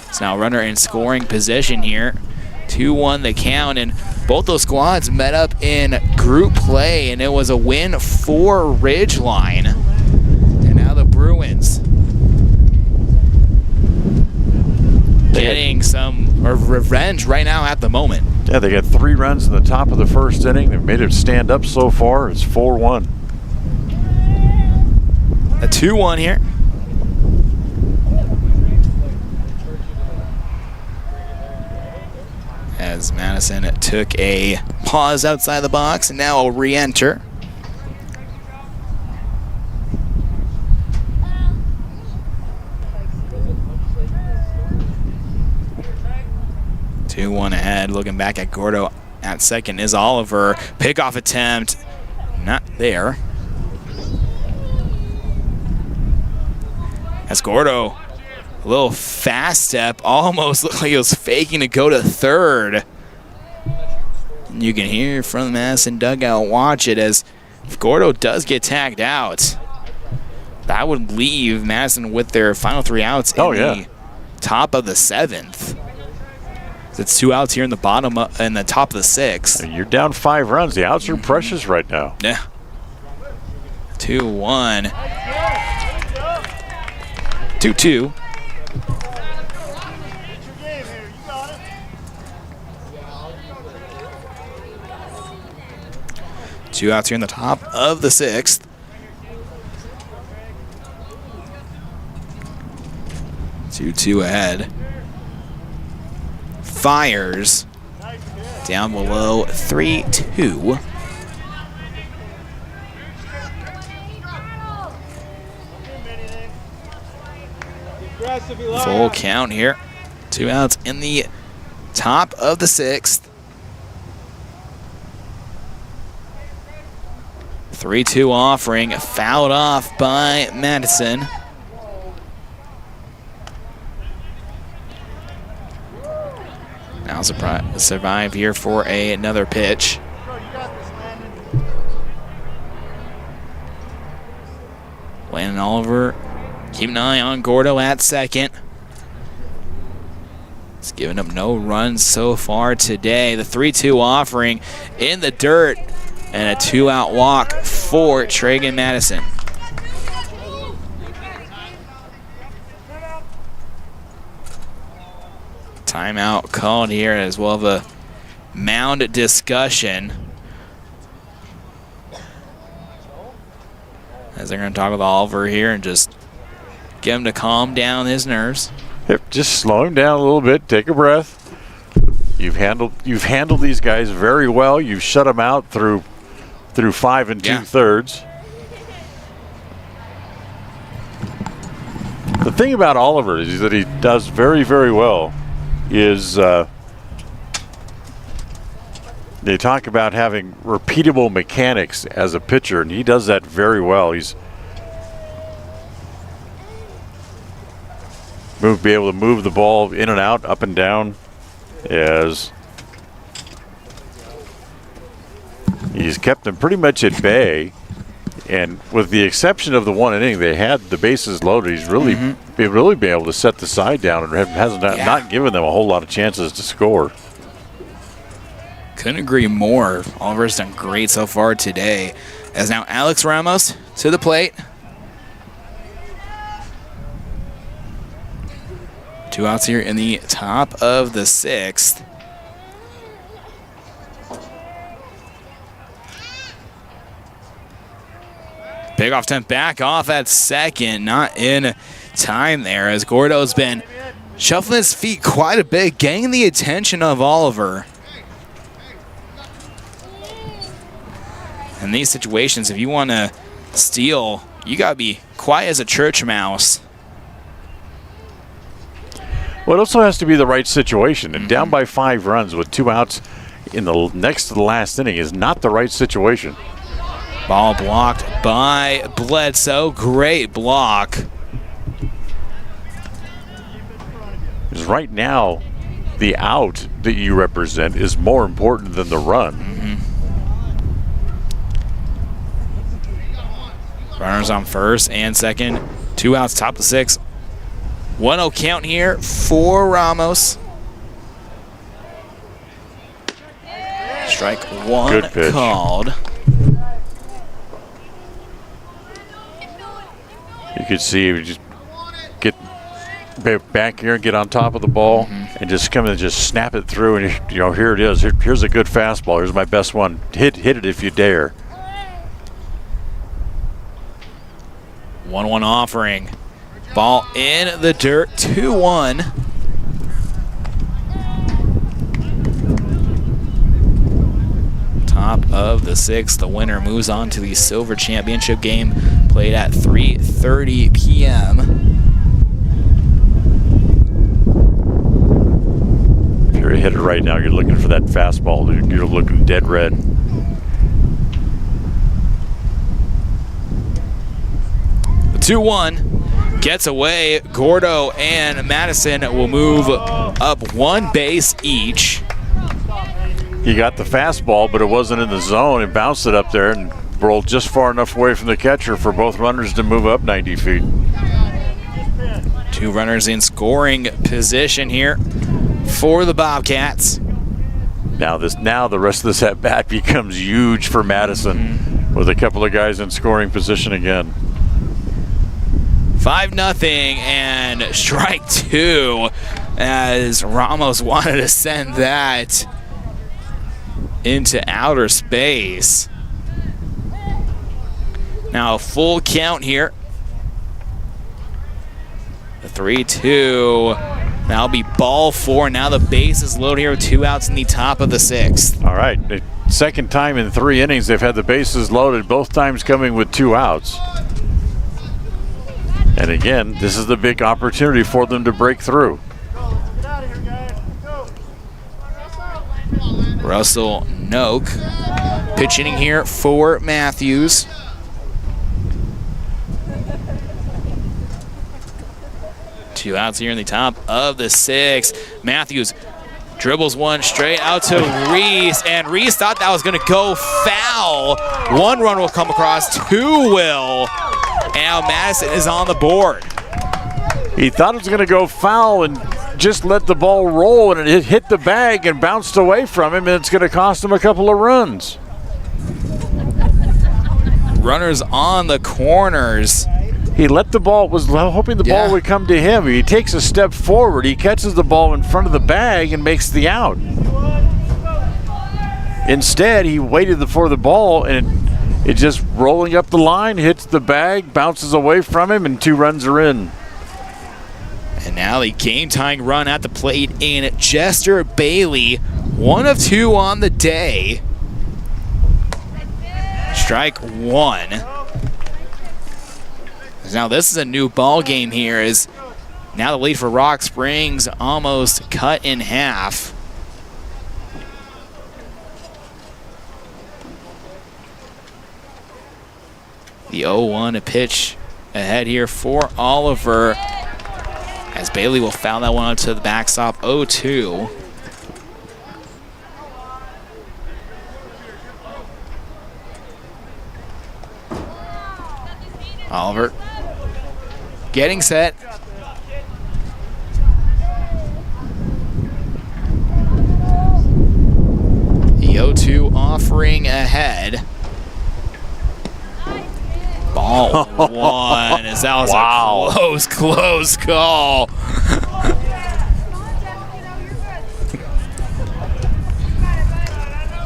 It's now runner in scoring position here. 2-1 the count, and both those squads met up in group play, and it was a win for Ridgeline. And now the Bruins getting some revenge right now at the moment. Yeah, they got 3 runs in the top of the first inning. They've made it stand up so far. It's 4-1. A 2-1 here. As Madison took a pause outside the box and now will re-enter. Two-one ahead. Looking back at Gordo at second is Oliver. Pickoff attempt, not there. As Gordo, a little fast step, almost looked like he was faking to go to third. And you can hear from the Madison dugout, watch it, as if Gordo does get tagged out, that would leave Madison with their final 3 outs in the top of the 7th. It's 2 outs here in the bottom, in the top of the 6th. You're down 5 runs. The outs are precious right now. Yeah. 2-1. 2-2. Two outs here in the top of the 6th. Two ahead. Fires down below 3-2. Full count here. 2 outs in the top of the 6th. 3-2 offering, fouled off by Madison. Now survive here for another pitch. Landon Oliver, keep an eye on Gordo at second. It's given up no runs so far today. The 3-2 offering in the dirt and a 2-out walk for Pregame Madison. Timeout called here as well of a mound discussion. As they're going to talk with Oliver here and just get him to calm down his nerves. Yep, just slow him down a little bit. Take a breath. You've handled these guys very well. You've shut them out through 5 2/3. The thing about Oliver is that he does very, very well. They talk about having repeatable mechanics as a pitcher, and he does that very well. He's be able to move the ball in and out, up and down, as he's kept them pretty much at bay. And with the exception of the 1 inning, they had the bases loaded. He's really been able to set the side down and hasn't not given them a whole lot of chances to score. Couldn't agree more. Oliver's done great so far today. As now Alex Ramos to the plate. 2 outs here in the top of the 6th. Pickoff attempt back off at second, not in time there, as Gordo's been shuffling his feet quite a bit, getting the attention of Oliver. In these situations, if you want to steal, you got to be quiet as a church mouse. Well, it also has to be the right situation, and down by 5 runs with 2 outs in the next to the last inning is not the right situation. Ball blocked by Bledsoe. Great block. Because right now, the out that you represent is more important than the run. Runners on first and second. 2 outs, top of the 6th. 1-0 count here for Ramos. Strike 1 called. You could see he would just get back here and get on top of the ball. and just come and just snap it through, and here it is. Here's a good fastball. Here's my best one. Hit it if you dare. 1-1 offering. Ball in the dirt, 2-1. Top of the 6th. The winner moves on to the Silver Championship game, played at 3:30 p.m. If you're a hitter right now, you're looking for that fastball. You're looking dead red. The 2-1 gets away. Gordo and Madison will move up one base each. He got the fastball, but it wasn't in the zone, and bounced it up there and rolled just far enough away from the catcher for both runners to move up 90 feet. 2 runners in scoring position here for the Bobcats. Now the rest of this at bat becomes huge for Madison, with a couple of guys in scoring position again. 5-0 and strike 2, as Ramos wanted to send that into outer space. Now a full count here. The 3-2. That'll be ball 4. Now the base is loaded here with 2 outs in the top of the 6th. All right, the second time in 3 innings they've had the bases loaded, both times coming with 2 outs. And again, this is the big opportunity for them to break through. Russell Noak pitching here for Matthews. Two outs here in the top of the 6th. Matthews dribbles one straight out to Reese, and Reese thought that was going to go foul. 1 run will come across, 2 will. And now Madison is on the board. He thought it was going to go foul and just let the ball roll, and it hit the bag and bounced away from him, and it's going to cost him a couple of runs. Runners on the corners. He let the ball, was hoping the ball would come to him. He takes a step forward. He catches the ball in front of the bag and makes the out. Instead, he waited for the ball, and it just rolling up the line, hits the bag, bounces away from him, and 2 runs are in. And now the game-tying run at the plate in Jester Bailey. 1 of 2 on the day. Strike 1. Now this is a new ball game here, as now the lead for Rock Springs almost cut in half. The 0-1 pitch ahead here for Oliver, as Bailey will foul that one out to the backstop. 0-2. Oliver getting set. The 0-2 offering ahead. Ball 1, as that was a close call.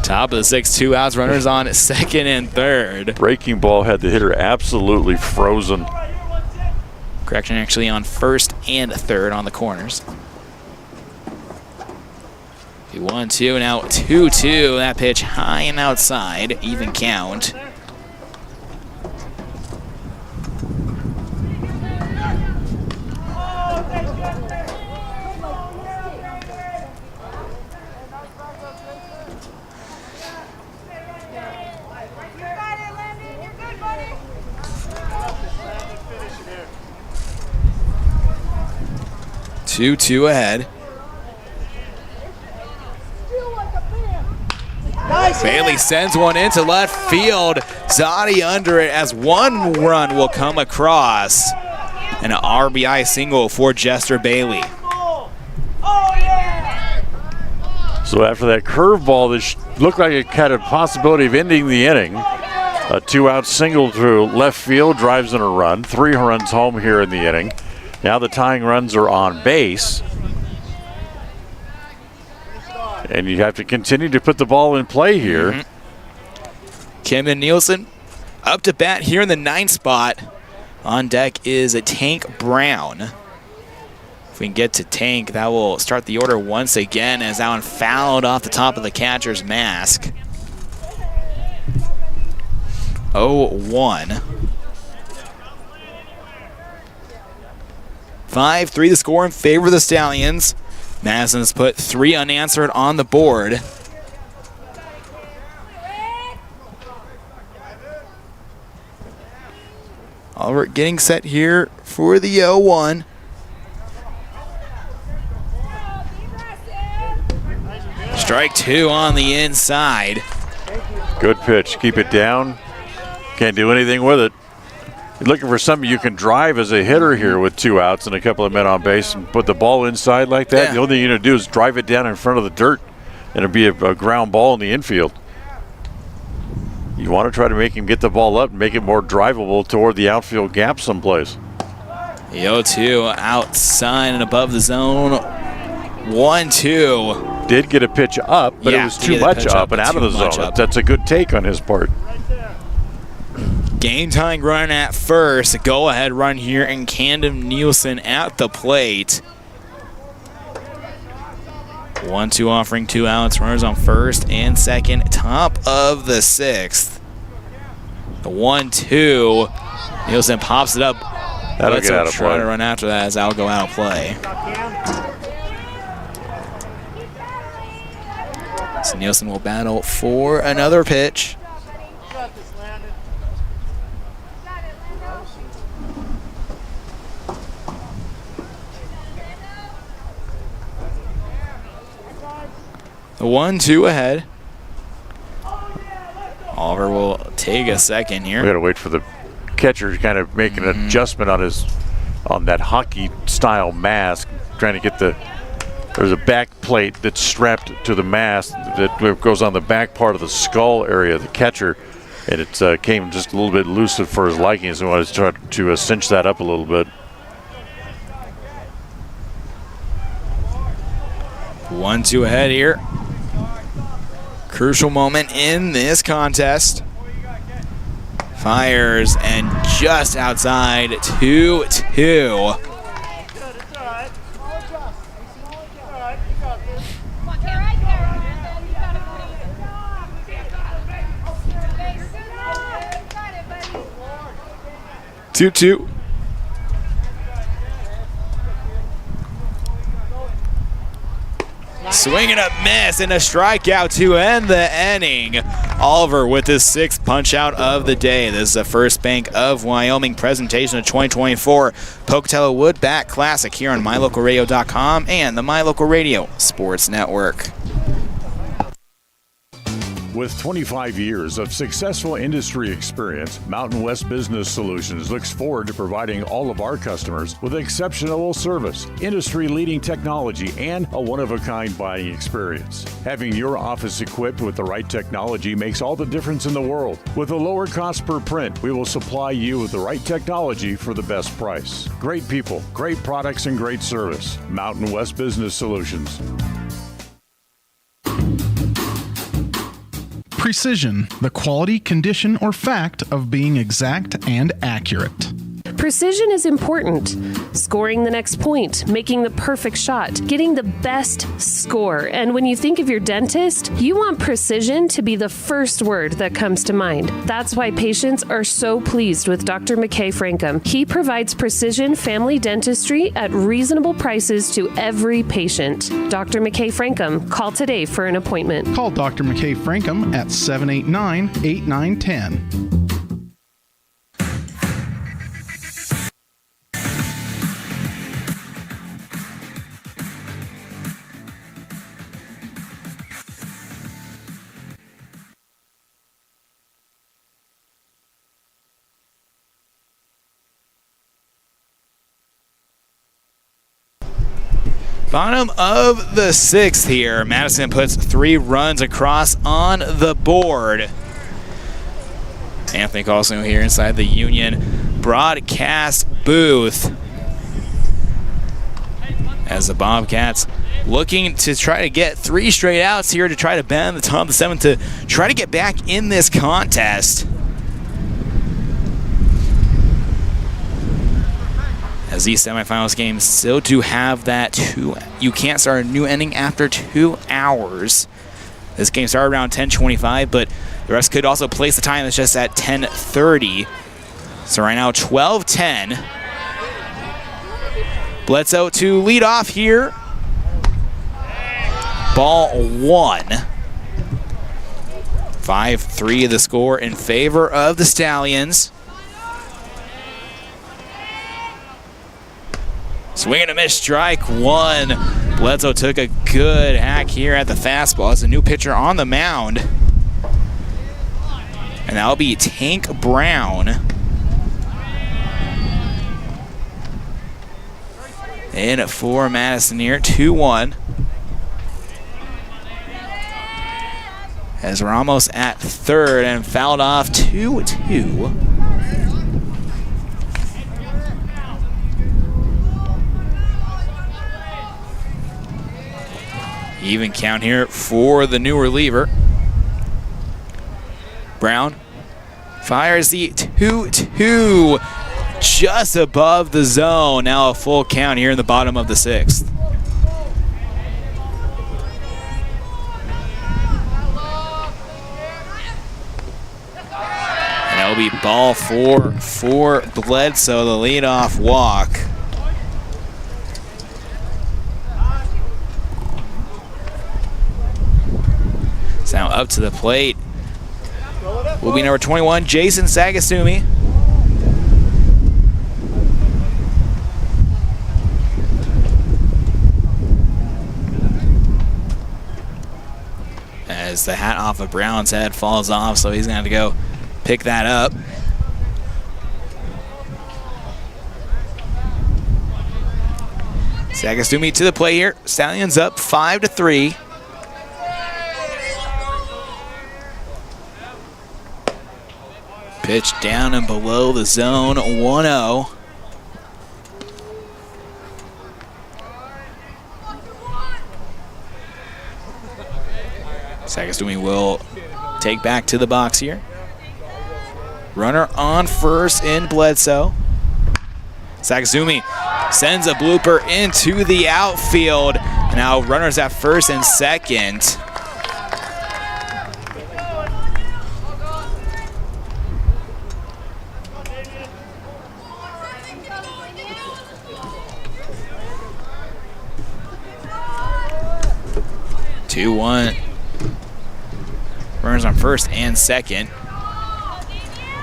Top of the 6th, 2 outs, runners on 2nd and 3rd. Breaking ball had the hitter absolutely frozen. Correction, actually on 1st and 3rd on the corners. 1-2, now 2-2. That pitch high and outside, even count. Two ahead. Bailey sends one into left field. Zadi under it, as 1 run will come across. And an RBI single for Jester Bailey. So after that curveball that looked like it had a possibility of ending the inning, a 2-out single to left field drives in a run. 3 runs home here in the inning. Now the tying runs are on base. And you have to continue to put the ball in play here. Camden Nielsen up to bat here in the 9th spot. On deck is a Tank Brown. If we can get to Tank, that will start the order once again as that one fouled off the top of the catcher's mask. 0-1. 5-3 the score in favor of the Stallions. Madison's put 3 unanswered on the board. Albert getting set here for the 0-1. Strike 2 on the inside. Good pitch. Keep it down. Can't do anything with it. You're looking for something you can drive as a hitter here with 2 outs and a couple of men on base and put the ball inside like that. The only thing you're going to do is drive it down in front of the dirt, and it'll be a ground ball in the infield. You want to try to make him get the ball up and make it more drivable toward the outfield gap someplace. The 0-2 outside and above the zone. 1-2. Did get a pitch up, but it was too much up and out of the zone. That's a good take on his part. Game tying run at first. Go ahead run here and Camden Nielsen at the plate. 1-2 offering 2 outs. Runners on first and second. Top of the 6th. The 1-2. Nielsen pops it up. That'll get out of play. Try to run after that as that'll go out of play. So Nielsen will battle for another pitch. The 1-2 ahead. Oliver will take a second here. We got to wait for the catcher to kind of make an adjustment on that hockey style mask, trying to get there's a back plate that's strapped to the mask that goes on the back part of the skull area of the catcher, and it came just a little bit loose for his liking, so I wanted to try to cinch that up a little bit. 1-2 ahead here. Crucial moment in this contest. Fires and just outside 2-2. Two. Swing and a miss and a strikeout to end the inning. Oliver with his 6th punch out of the day. This is the First Bank of Wyoming presentation of 2024 Pocatello Wood Bat Classic here on MyLocalRadio.com and the MyLocal Radio Sports Network. With 25 years of successful industry experience, Mountain West Business Solutions looks forward to providing all of our customers with exceptional service, industry-leading technology, and a one-of-a-kind buying experience. Having your office equipped with the right technology makes all the difference in the world. With a lower cost per print, we will supply you with the right technology for the best price. Great people, great products, and great service. Mountain West Business Solutions. Precision, the quality, condition, or fact of being exact and accurate. Precision is important. Scoring the next point, making the perfect shot, getting the best score. And when you think of your dentist, you want precision to be the first word that comes to mind. That's why patients are so pleased with Dr. McKay Frankum. He provides precision family dentistry at reasonable prices to every patient. Dr. McKay Frankum, call today for an appointment. Call Dr. McKay Frankum at 789-8910. Bottom of the 6th here. Madison puts 3 runs across on the board. Anthony Colasuono here inside the Union broadcast booth as the Bobcats looking to try to get 3 straight outs here to try to bend the top of the 7th to try to get back in this contest. As these semifinals games still do have that you can't start a new inning after 2 hours. This game started around 10:25, but the rest could also place the time that's just at 10:30. So right now, 12:10. Bledsoe to lead off here. Ball 1. 5-3 the score in favor of the Stallions. Swing and a miss, strike 1. Bledsoe took a good hack here at the fastball as a new pitcher on the mound. And that'll be Tank Brown. In for Madison here, 2-1. As we're almost at third and fouled off 2-2. Even count here for the new reliever. Brown fires the 2-2 just above the zone. Now a full count here in the bottom of the 6th. And that'll be ball 4 for Bledsoe, the leadoff walk. Now up to the plate will be number 21, Jason Sagasumi. As the hat off of Brown's head falls off, so he's going to have to go pick that up. Sagasumi to the plate here. Stallions up 5-3. Pitch down and below the zone, 1-0. Sagasumi will take back to the box here. Runner on first in Bledsoe. Sagasumi sends a blooper into the outfield. Now runners at first and second. Runners on first and second.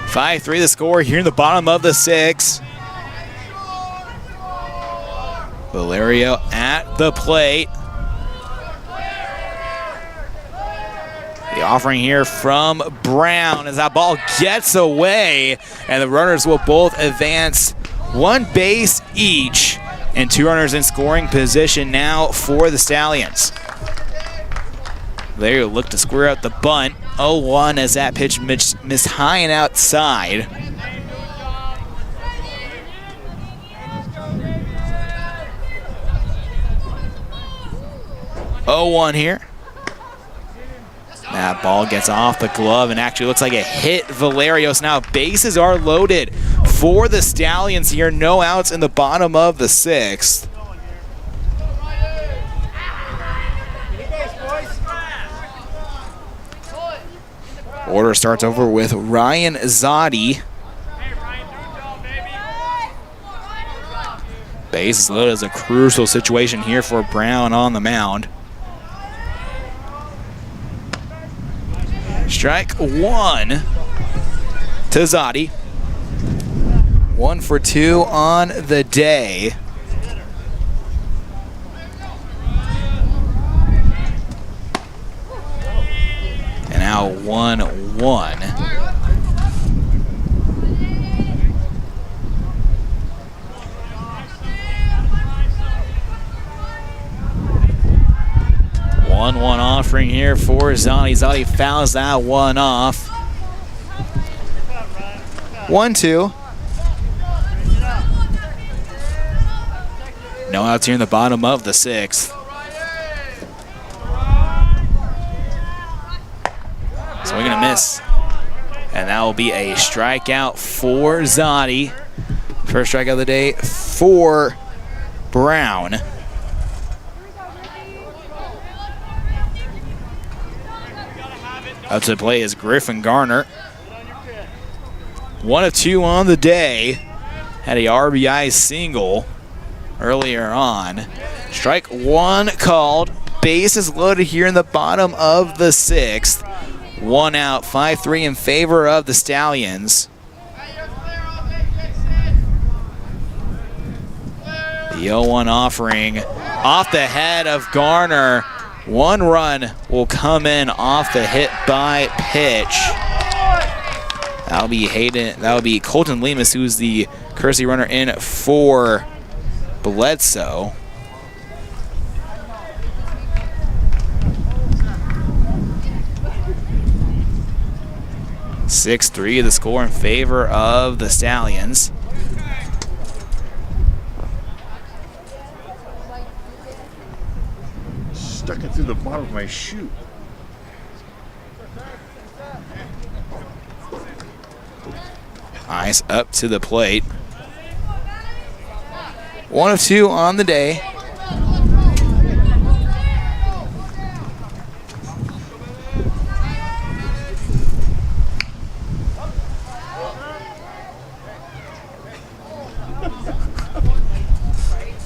5-3 the score here in the bottom of the 6th. Valerio at the plate. The offering here from Brown as that ball gets away, and the runners will both advance 1 base each, and 2 runners in scoring position now for the Stallions. They look to square out the bunt. 0-1 as that pitch missed high and outside. Here. That ball gets off the glove and actually looks like it hit Valerios. Now bases are loaded for the Stallions here. No outs in the bottom of the 6th. Order starts over with Ryan Zotti. Bases loaded is a crucial situation here for Brown on the mound. Strike 1 to Zotti. 1 for 2 on the day. And now 1-1. One offering here for Zotti. Zotti fouls that one off. 1-2. No outs here in the bottom of the 6th. Swing and a miss. And that will be a strikeout for Zotti. First strikeout of the day for Brown. Up to play is Griffin Garner. 1 of 2 on the day. Had a RBI single earlier on. Strike 1 called. Bases loaded here in the bottom of the 6th. 1 out, 5-3 in favor of the Stallions. The 0-1 offering off the head of Garner. 1 run will come in off the hit by pitch. That'll be Colton Lemus, who's the courtesy runner in for Bledsoe. (6-3) the score in favor of the Stallions. Stuck it through the bottom of my shoe. Ice up to the plate. 1 of 2 on the day.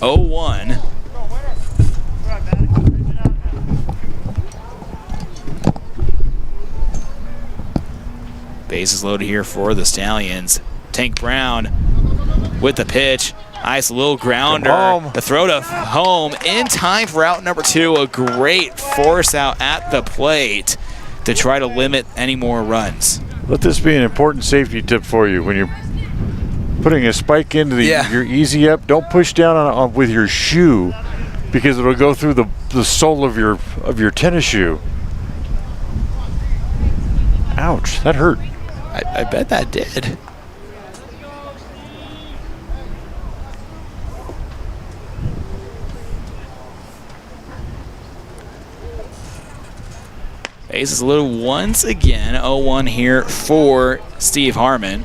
Oh, 1. Bases loaded here for the Stallions. Tank Brown with the pitch. Nice little grounder. The throw to home in time for out number 2. A great force out at the plate to try to limit any more runs. Let this be an important safety tip for you. When you're putting a spike into your easy up, don't push down on with your shoe, because it'll go through the sole of your tennis shoe. Ouch, that hurt. I bet that did. Bases loaded once again. 0-1 here for Steve Harmon.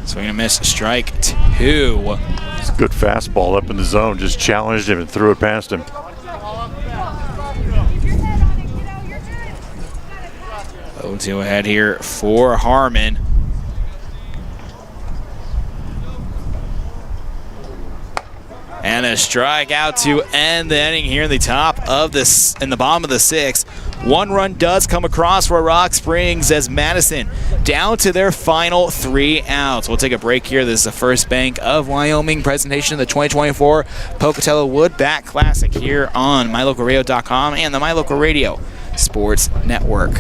Swing and a miss, strike 2. It's a good fastball up in the zone. Just challenged him and threw it past him. 0-2 ahead here for Harmon. And a strikeout to end the inning here in the bottom of the 6th. 1 run does come across for Rock Springs as Madison down to their final 3 outs. We'll take a break here. This is the First Bank of Wyoming presentation of the 2024 Pocatello Wood Bat Classic here on MyLocalRadio.com and the My Local Radio Sports Network.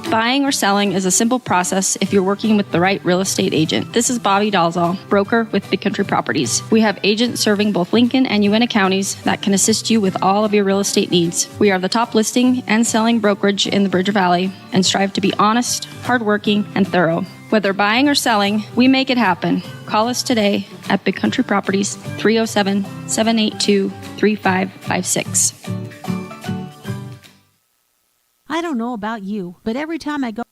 Buying or selling is a simple process if you're working with the right real estate agent. This is Bobby Dalzall, broker with Big Country Properties. We have agents serving both Lincoln and Uintah counties that can assist you with all of your real estate needs. We are the top listing and selling brokerage in the Bridger Valley and strive to be honest, hardworking, and thorough. Whether buying or selling, we make it happen. Call us today at Big Country Properties, 307-782-3556. I don't know about you, but every time I go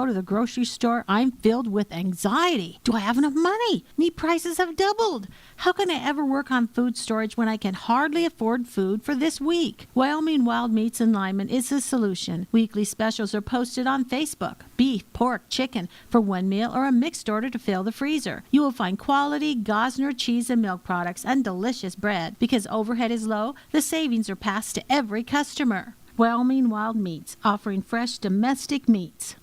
to the grocery store, I'm filled with anxiety. Do I have enough money? Meat prices have doubled. How can I ever work on food storage when I can hardly afford food for this week? Wyoming Wild Meats in Lyman is the solution. Weekly specials are posted on Facebook. Beef, pork, chicken for one meal or a mixed order to fill the freezer. You will find quality Gosner cheese and milk products and delicious bread. Because overhead is low, the savings are passed to every customer. Wyoming Wild Meats, offering fresh domestic meats.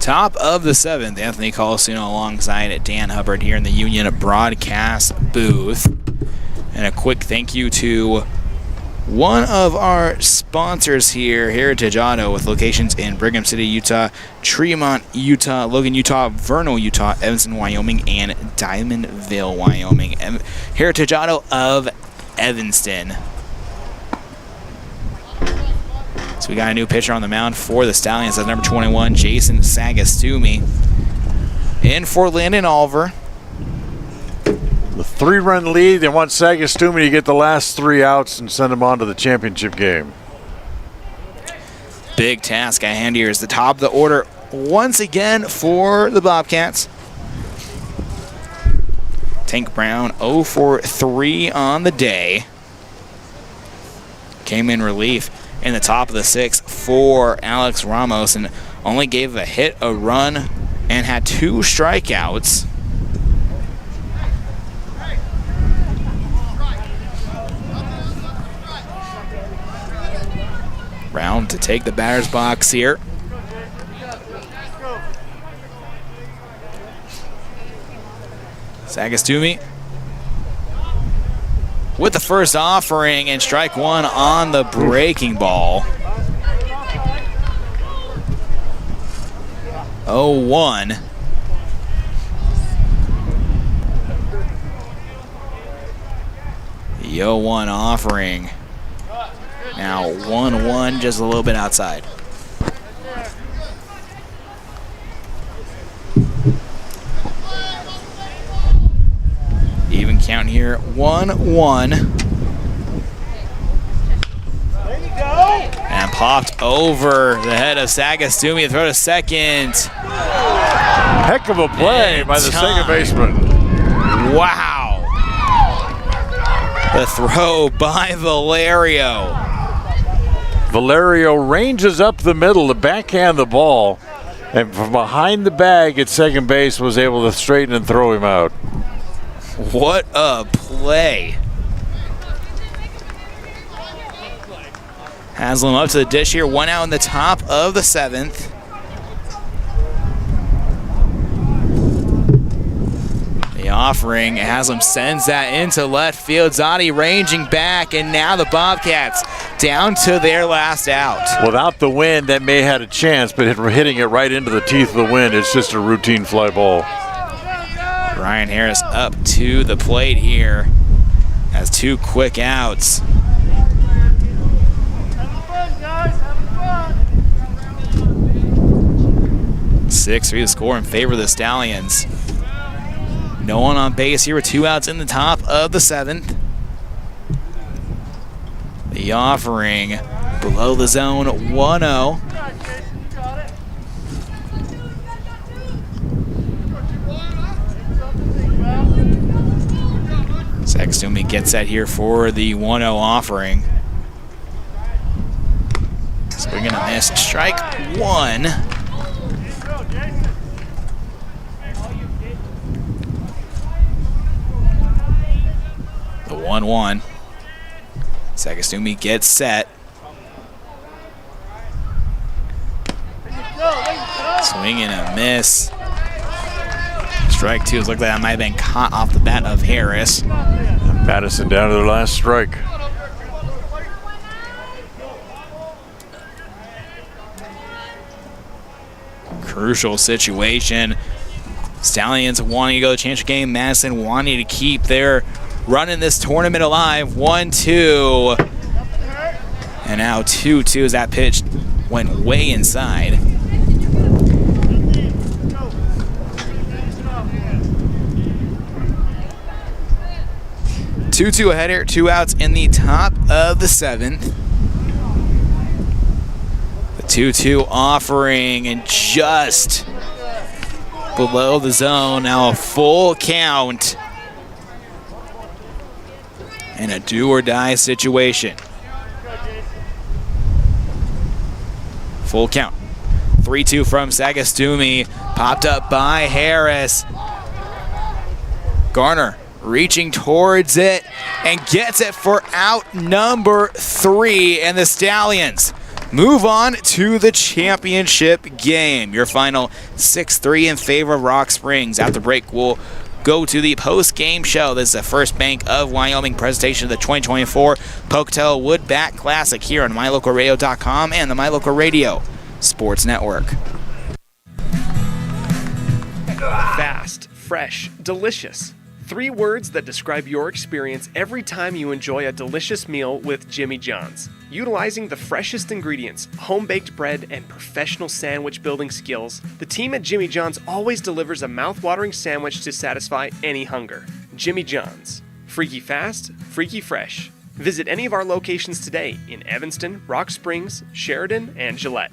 Top of the 7th, Anthony Colasuono alongside Dan Hubbard here in the Union broadcast booth. And a quick thank you to one of our sponsors here, Heritage Auto, with locations in Brigham City, Utah, Tremont, Utah, Logan, Utah, Vernal, Utah, Evanston, Wyoming, and Diamondville, Wyoming. Heritage Auto of Evanston. So we got a new pitcher on the mound for the Stallions. That's number 21, Jason Sagastumi. In for Landon Oliver. The 3-run lead. They want Sagastumi to get the last 3 outs and send him on to the championship game. Big task at hand here is the top of the order once again for the Bobcats. Tank Brown 0 for 3 on the day. Came in relief in the top of the 6th for Alex Ramos and only gave a hit, a run, and had 2 strikeouts. Brown to take the batter's box here. Sagastumi with the first offering and strike 1 on the breaking ball. 0-1. The 0-1 offering. Now 1-1, just a little bit outside. Even count here, 1-1. And popped over the head of Sagastumi to throw to second. Heck of a play by the second baseman. Wow. The throw by Valerio. Valerio ranges up the middle to backhand the ball, and from behind the bag at second base was able to straighten and throw him out. What a play. Haslam up to the dish here, 1 out in the top of the 7th. The offering, Haslam sends that into left field. Zadi ranging back, and now the Bobcats down to their last out. Without the wind, that may have had a chance, but hitting it right into the teeth of the wind, it's just a routine fly ball. Ryan Harris up to the plate here. Has 2 quick outs. Six, 3 to score in favor of the Stallions. No one on base here with 2 outs in the top of the 7th. The offering below the zone, 1-0. Sagastumi gets that here for the 1-0 offering. Swing and a miss. Strike 1. The 1-1. Sagastumi gets set. Swing and a miss. Strike 2. It looked like that might have been caught off the bat of Harris. Madison down to their last strike. Crucial situation. Stallions wanting to go to the championship game. Madison wanting to keep their run in this tournament alive. 1-2. And now 2-2 as that pitch went way inside. Two ahead here, 2 outs in the top of the 7th. The 2-2 offering and just below the zone. Now a full count. And a do or die situation. Full count. 3-2 from Sagastumi. Popped up by Harris. Garner reaching towards it and gets it for out number 3. And the Stallions move on to the championship game. Your final 6-3 in favor of Rock Springs. After break, we'll go to the post-game show. This is the First Bank of Wyoming presentation of the 2024 Pocatello Woodbat Classic here on MyLocalRadio.com and the My Local Radio Sports Network. Fast, fresh, delicious. 3 words that describe your experience every time you enjoy a delicious meal with Jimmy John's. Utilizing the freshest ingredients, home-baked bread, and professional sandwich building skills, the team at Jimmy John's always delivers a mouth-watering sandwich to satisfy any hunger. Jimmy John's. Freaky fast, freaky fresh. Visit any of our locations today in Evanston, Rock Springs, Sheridan, and Gillette.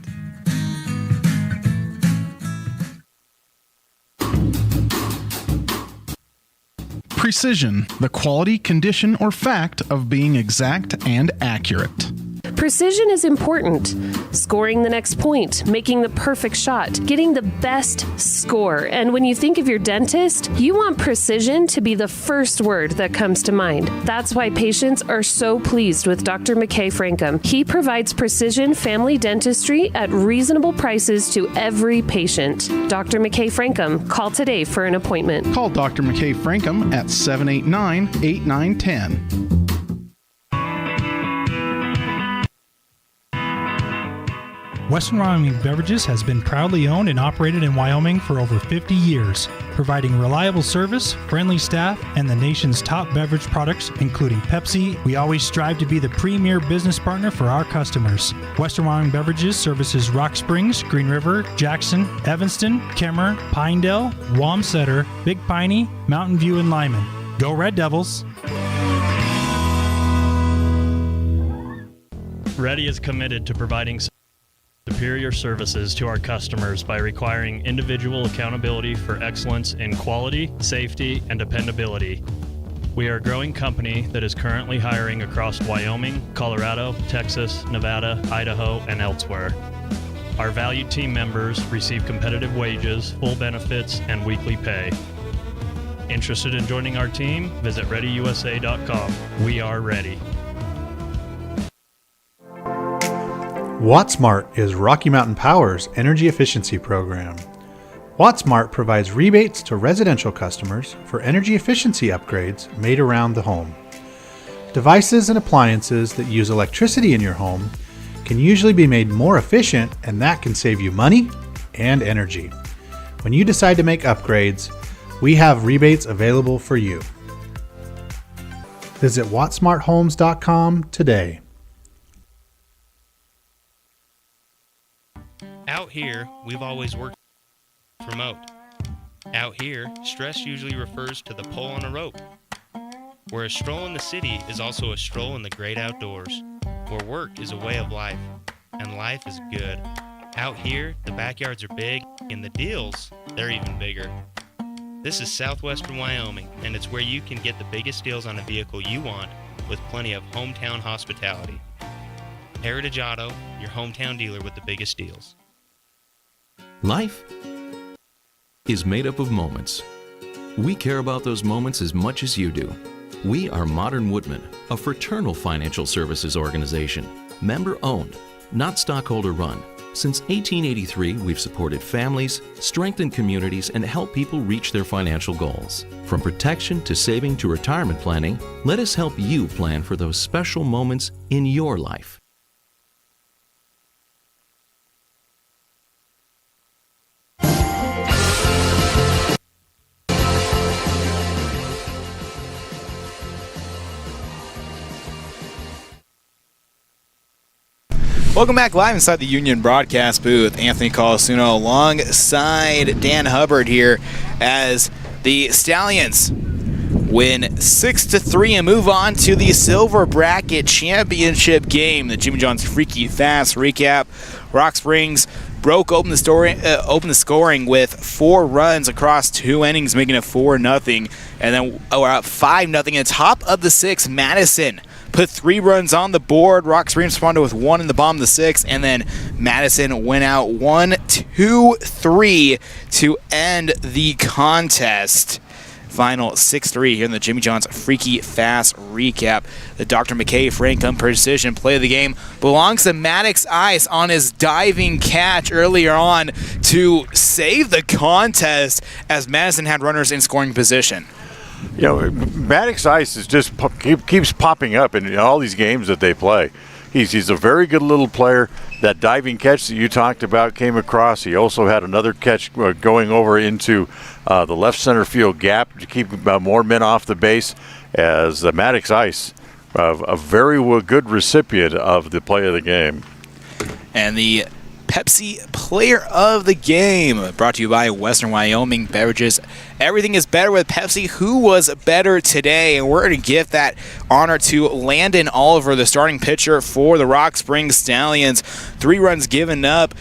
Precision, the quality, condition, or fact of being exact and accurate. Precision is important. Scoring the next point, making the perfect shot, getting the best score. And when you think of your dentist, you want precision to be the first word that comes to mind. That's why patients are so pleased with Dr. McKay Frankum. He provides precision family dentistry at reasonable prices to every patient. Dr. McKay Frankum, call today for an appointment. Call Dr. McKay Frankum at 789-8910. Western Wyoming Beverages has been proudly owned and operated in Wyoming for over 50 years, providing reliable service, friendly staff, and the nation's top beverage products, including Pepsi. We always strive to be the premier business partner for our customers. Western Wyoming Beverages services Rock Springs, Green River, Jackson, Evanston, Kemmer, Pinedale, Wamsutter, Big Piney, Mountain View, and Lyman. Go Red Devils! Ready is committed to providing superior services to our customers by requiring individual accountability for excellence in quality, safety, and dependability. We are a growing company that is currently hiring across Wyoming, Colorado, Texas, Nevada, Idaho, and elsewhere. Our valued team members receive competitive wages, full benefits, and weekly pay. Interested in joining our team? Visit ReadyUSA.com. We are ready. WattSmart is Rocky Mountain Power's energy efficiency program. WattSmart provides rebates to residential customers for energy efficiency upgrades made around the home. Devices and appliances that use electricity in your home can usually be made more efficient, and that can save you money and energy. When you decide to make upgrades, we have rebates available for you. Visit wattsmarthomes.com today. Out here, we've always worked remote. Out here, stress usually refers to the pull on a rope. Where a stroll in the city is also a stroll in the great outdoors. Where work is a way of life, and life is good. Out here, the backyards are big, and the deals, they're even bigger. This is southwestern Wyoming, and it's where you can get the biggest deals on a vehicle you want with plenty of hometown hospitality. Heritage Auto, your hometown dealer with the biggest deals. Life is made up of moments. We care about those moments as much as you do. We are Modern Woodmen, a fraternal financial services organization, member-owned, not stockholder-run. Since 1883, we've supported families, strengthened communities, and helped people reach their financial goals. From protection to saving to retirement planning, let us help you plan for those special moments in your life. Welcome back live inside the Union broadcast booth. Anthony Colasuono alongside Dan Hubbard here as the Stallions win 6-3 and move on to the Silver Bracket Championship game. The Jimmy John's Freaky Fast recap. Rock Springs broke open the scoring with 4 runs across 2 innings, making it 4-0. And then we're up 5-0. In the top of the 6th, Madison put 3 runs on the board. Rock Springs responded with 1 in the bottom of the 6th, and then Madison went out 1-2-3 to end the contest. final 6-3 here in the Jimmy John's Freaky Fast Recap. The Dr. McKay Franklin Precision play of the game belongs to Maddox Ice on his diving catch earlier on to save the contest as Madison had runners in scoring position. You know, Maddox Ice is just keeps popping up in all these games that they play. He's a very good little player. That diving catch that you talked about came across. He also had another catch going over into the left center field gap to keep more men off the base, as Maddox Ice, a very good recipient of the play of the game. And the Pepsi Player of the Game, brought to you by Western Wyoming Beverages. Everything is better with Pepsi. Who was better today? And we're going to give that honor to Landon Oliver, the starting pitcher for the Rock Springs Stallions. 3 runs given up,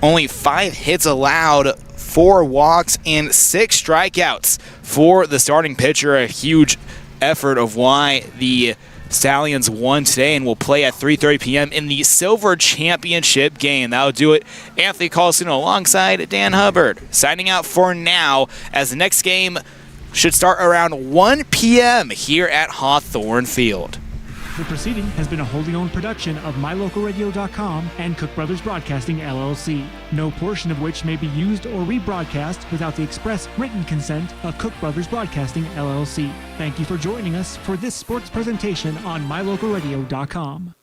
only 5 hits allowed, 4 walks, and 6 strikeouts for the starting pitcher. A huge effort of why the Stallions won today and will play at 3:30 p.m. in the Silver Championship game. That'll do it. Anthony Colasuono alongside Dan Hubbard signing out for now, as the next game should start around 1 p.m. here at Hawthorne Field. The proceeding has been a wholly owned production of MyLocalRadio.com and Cook Brothers Broadcasting, LLC, no portion of which may be used or rebroadcast without the express written consent of Cook Brothers Broadcasting, LLC. Thank you for joining us for this sports presentation on MyLocalRadio.com.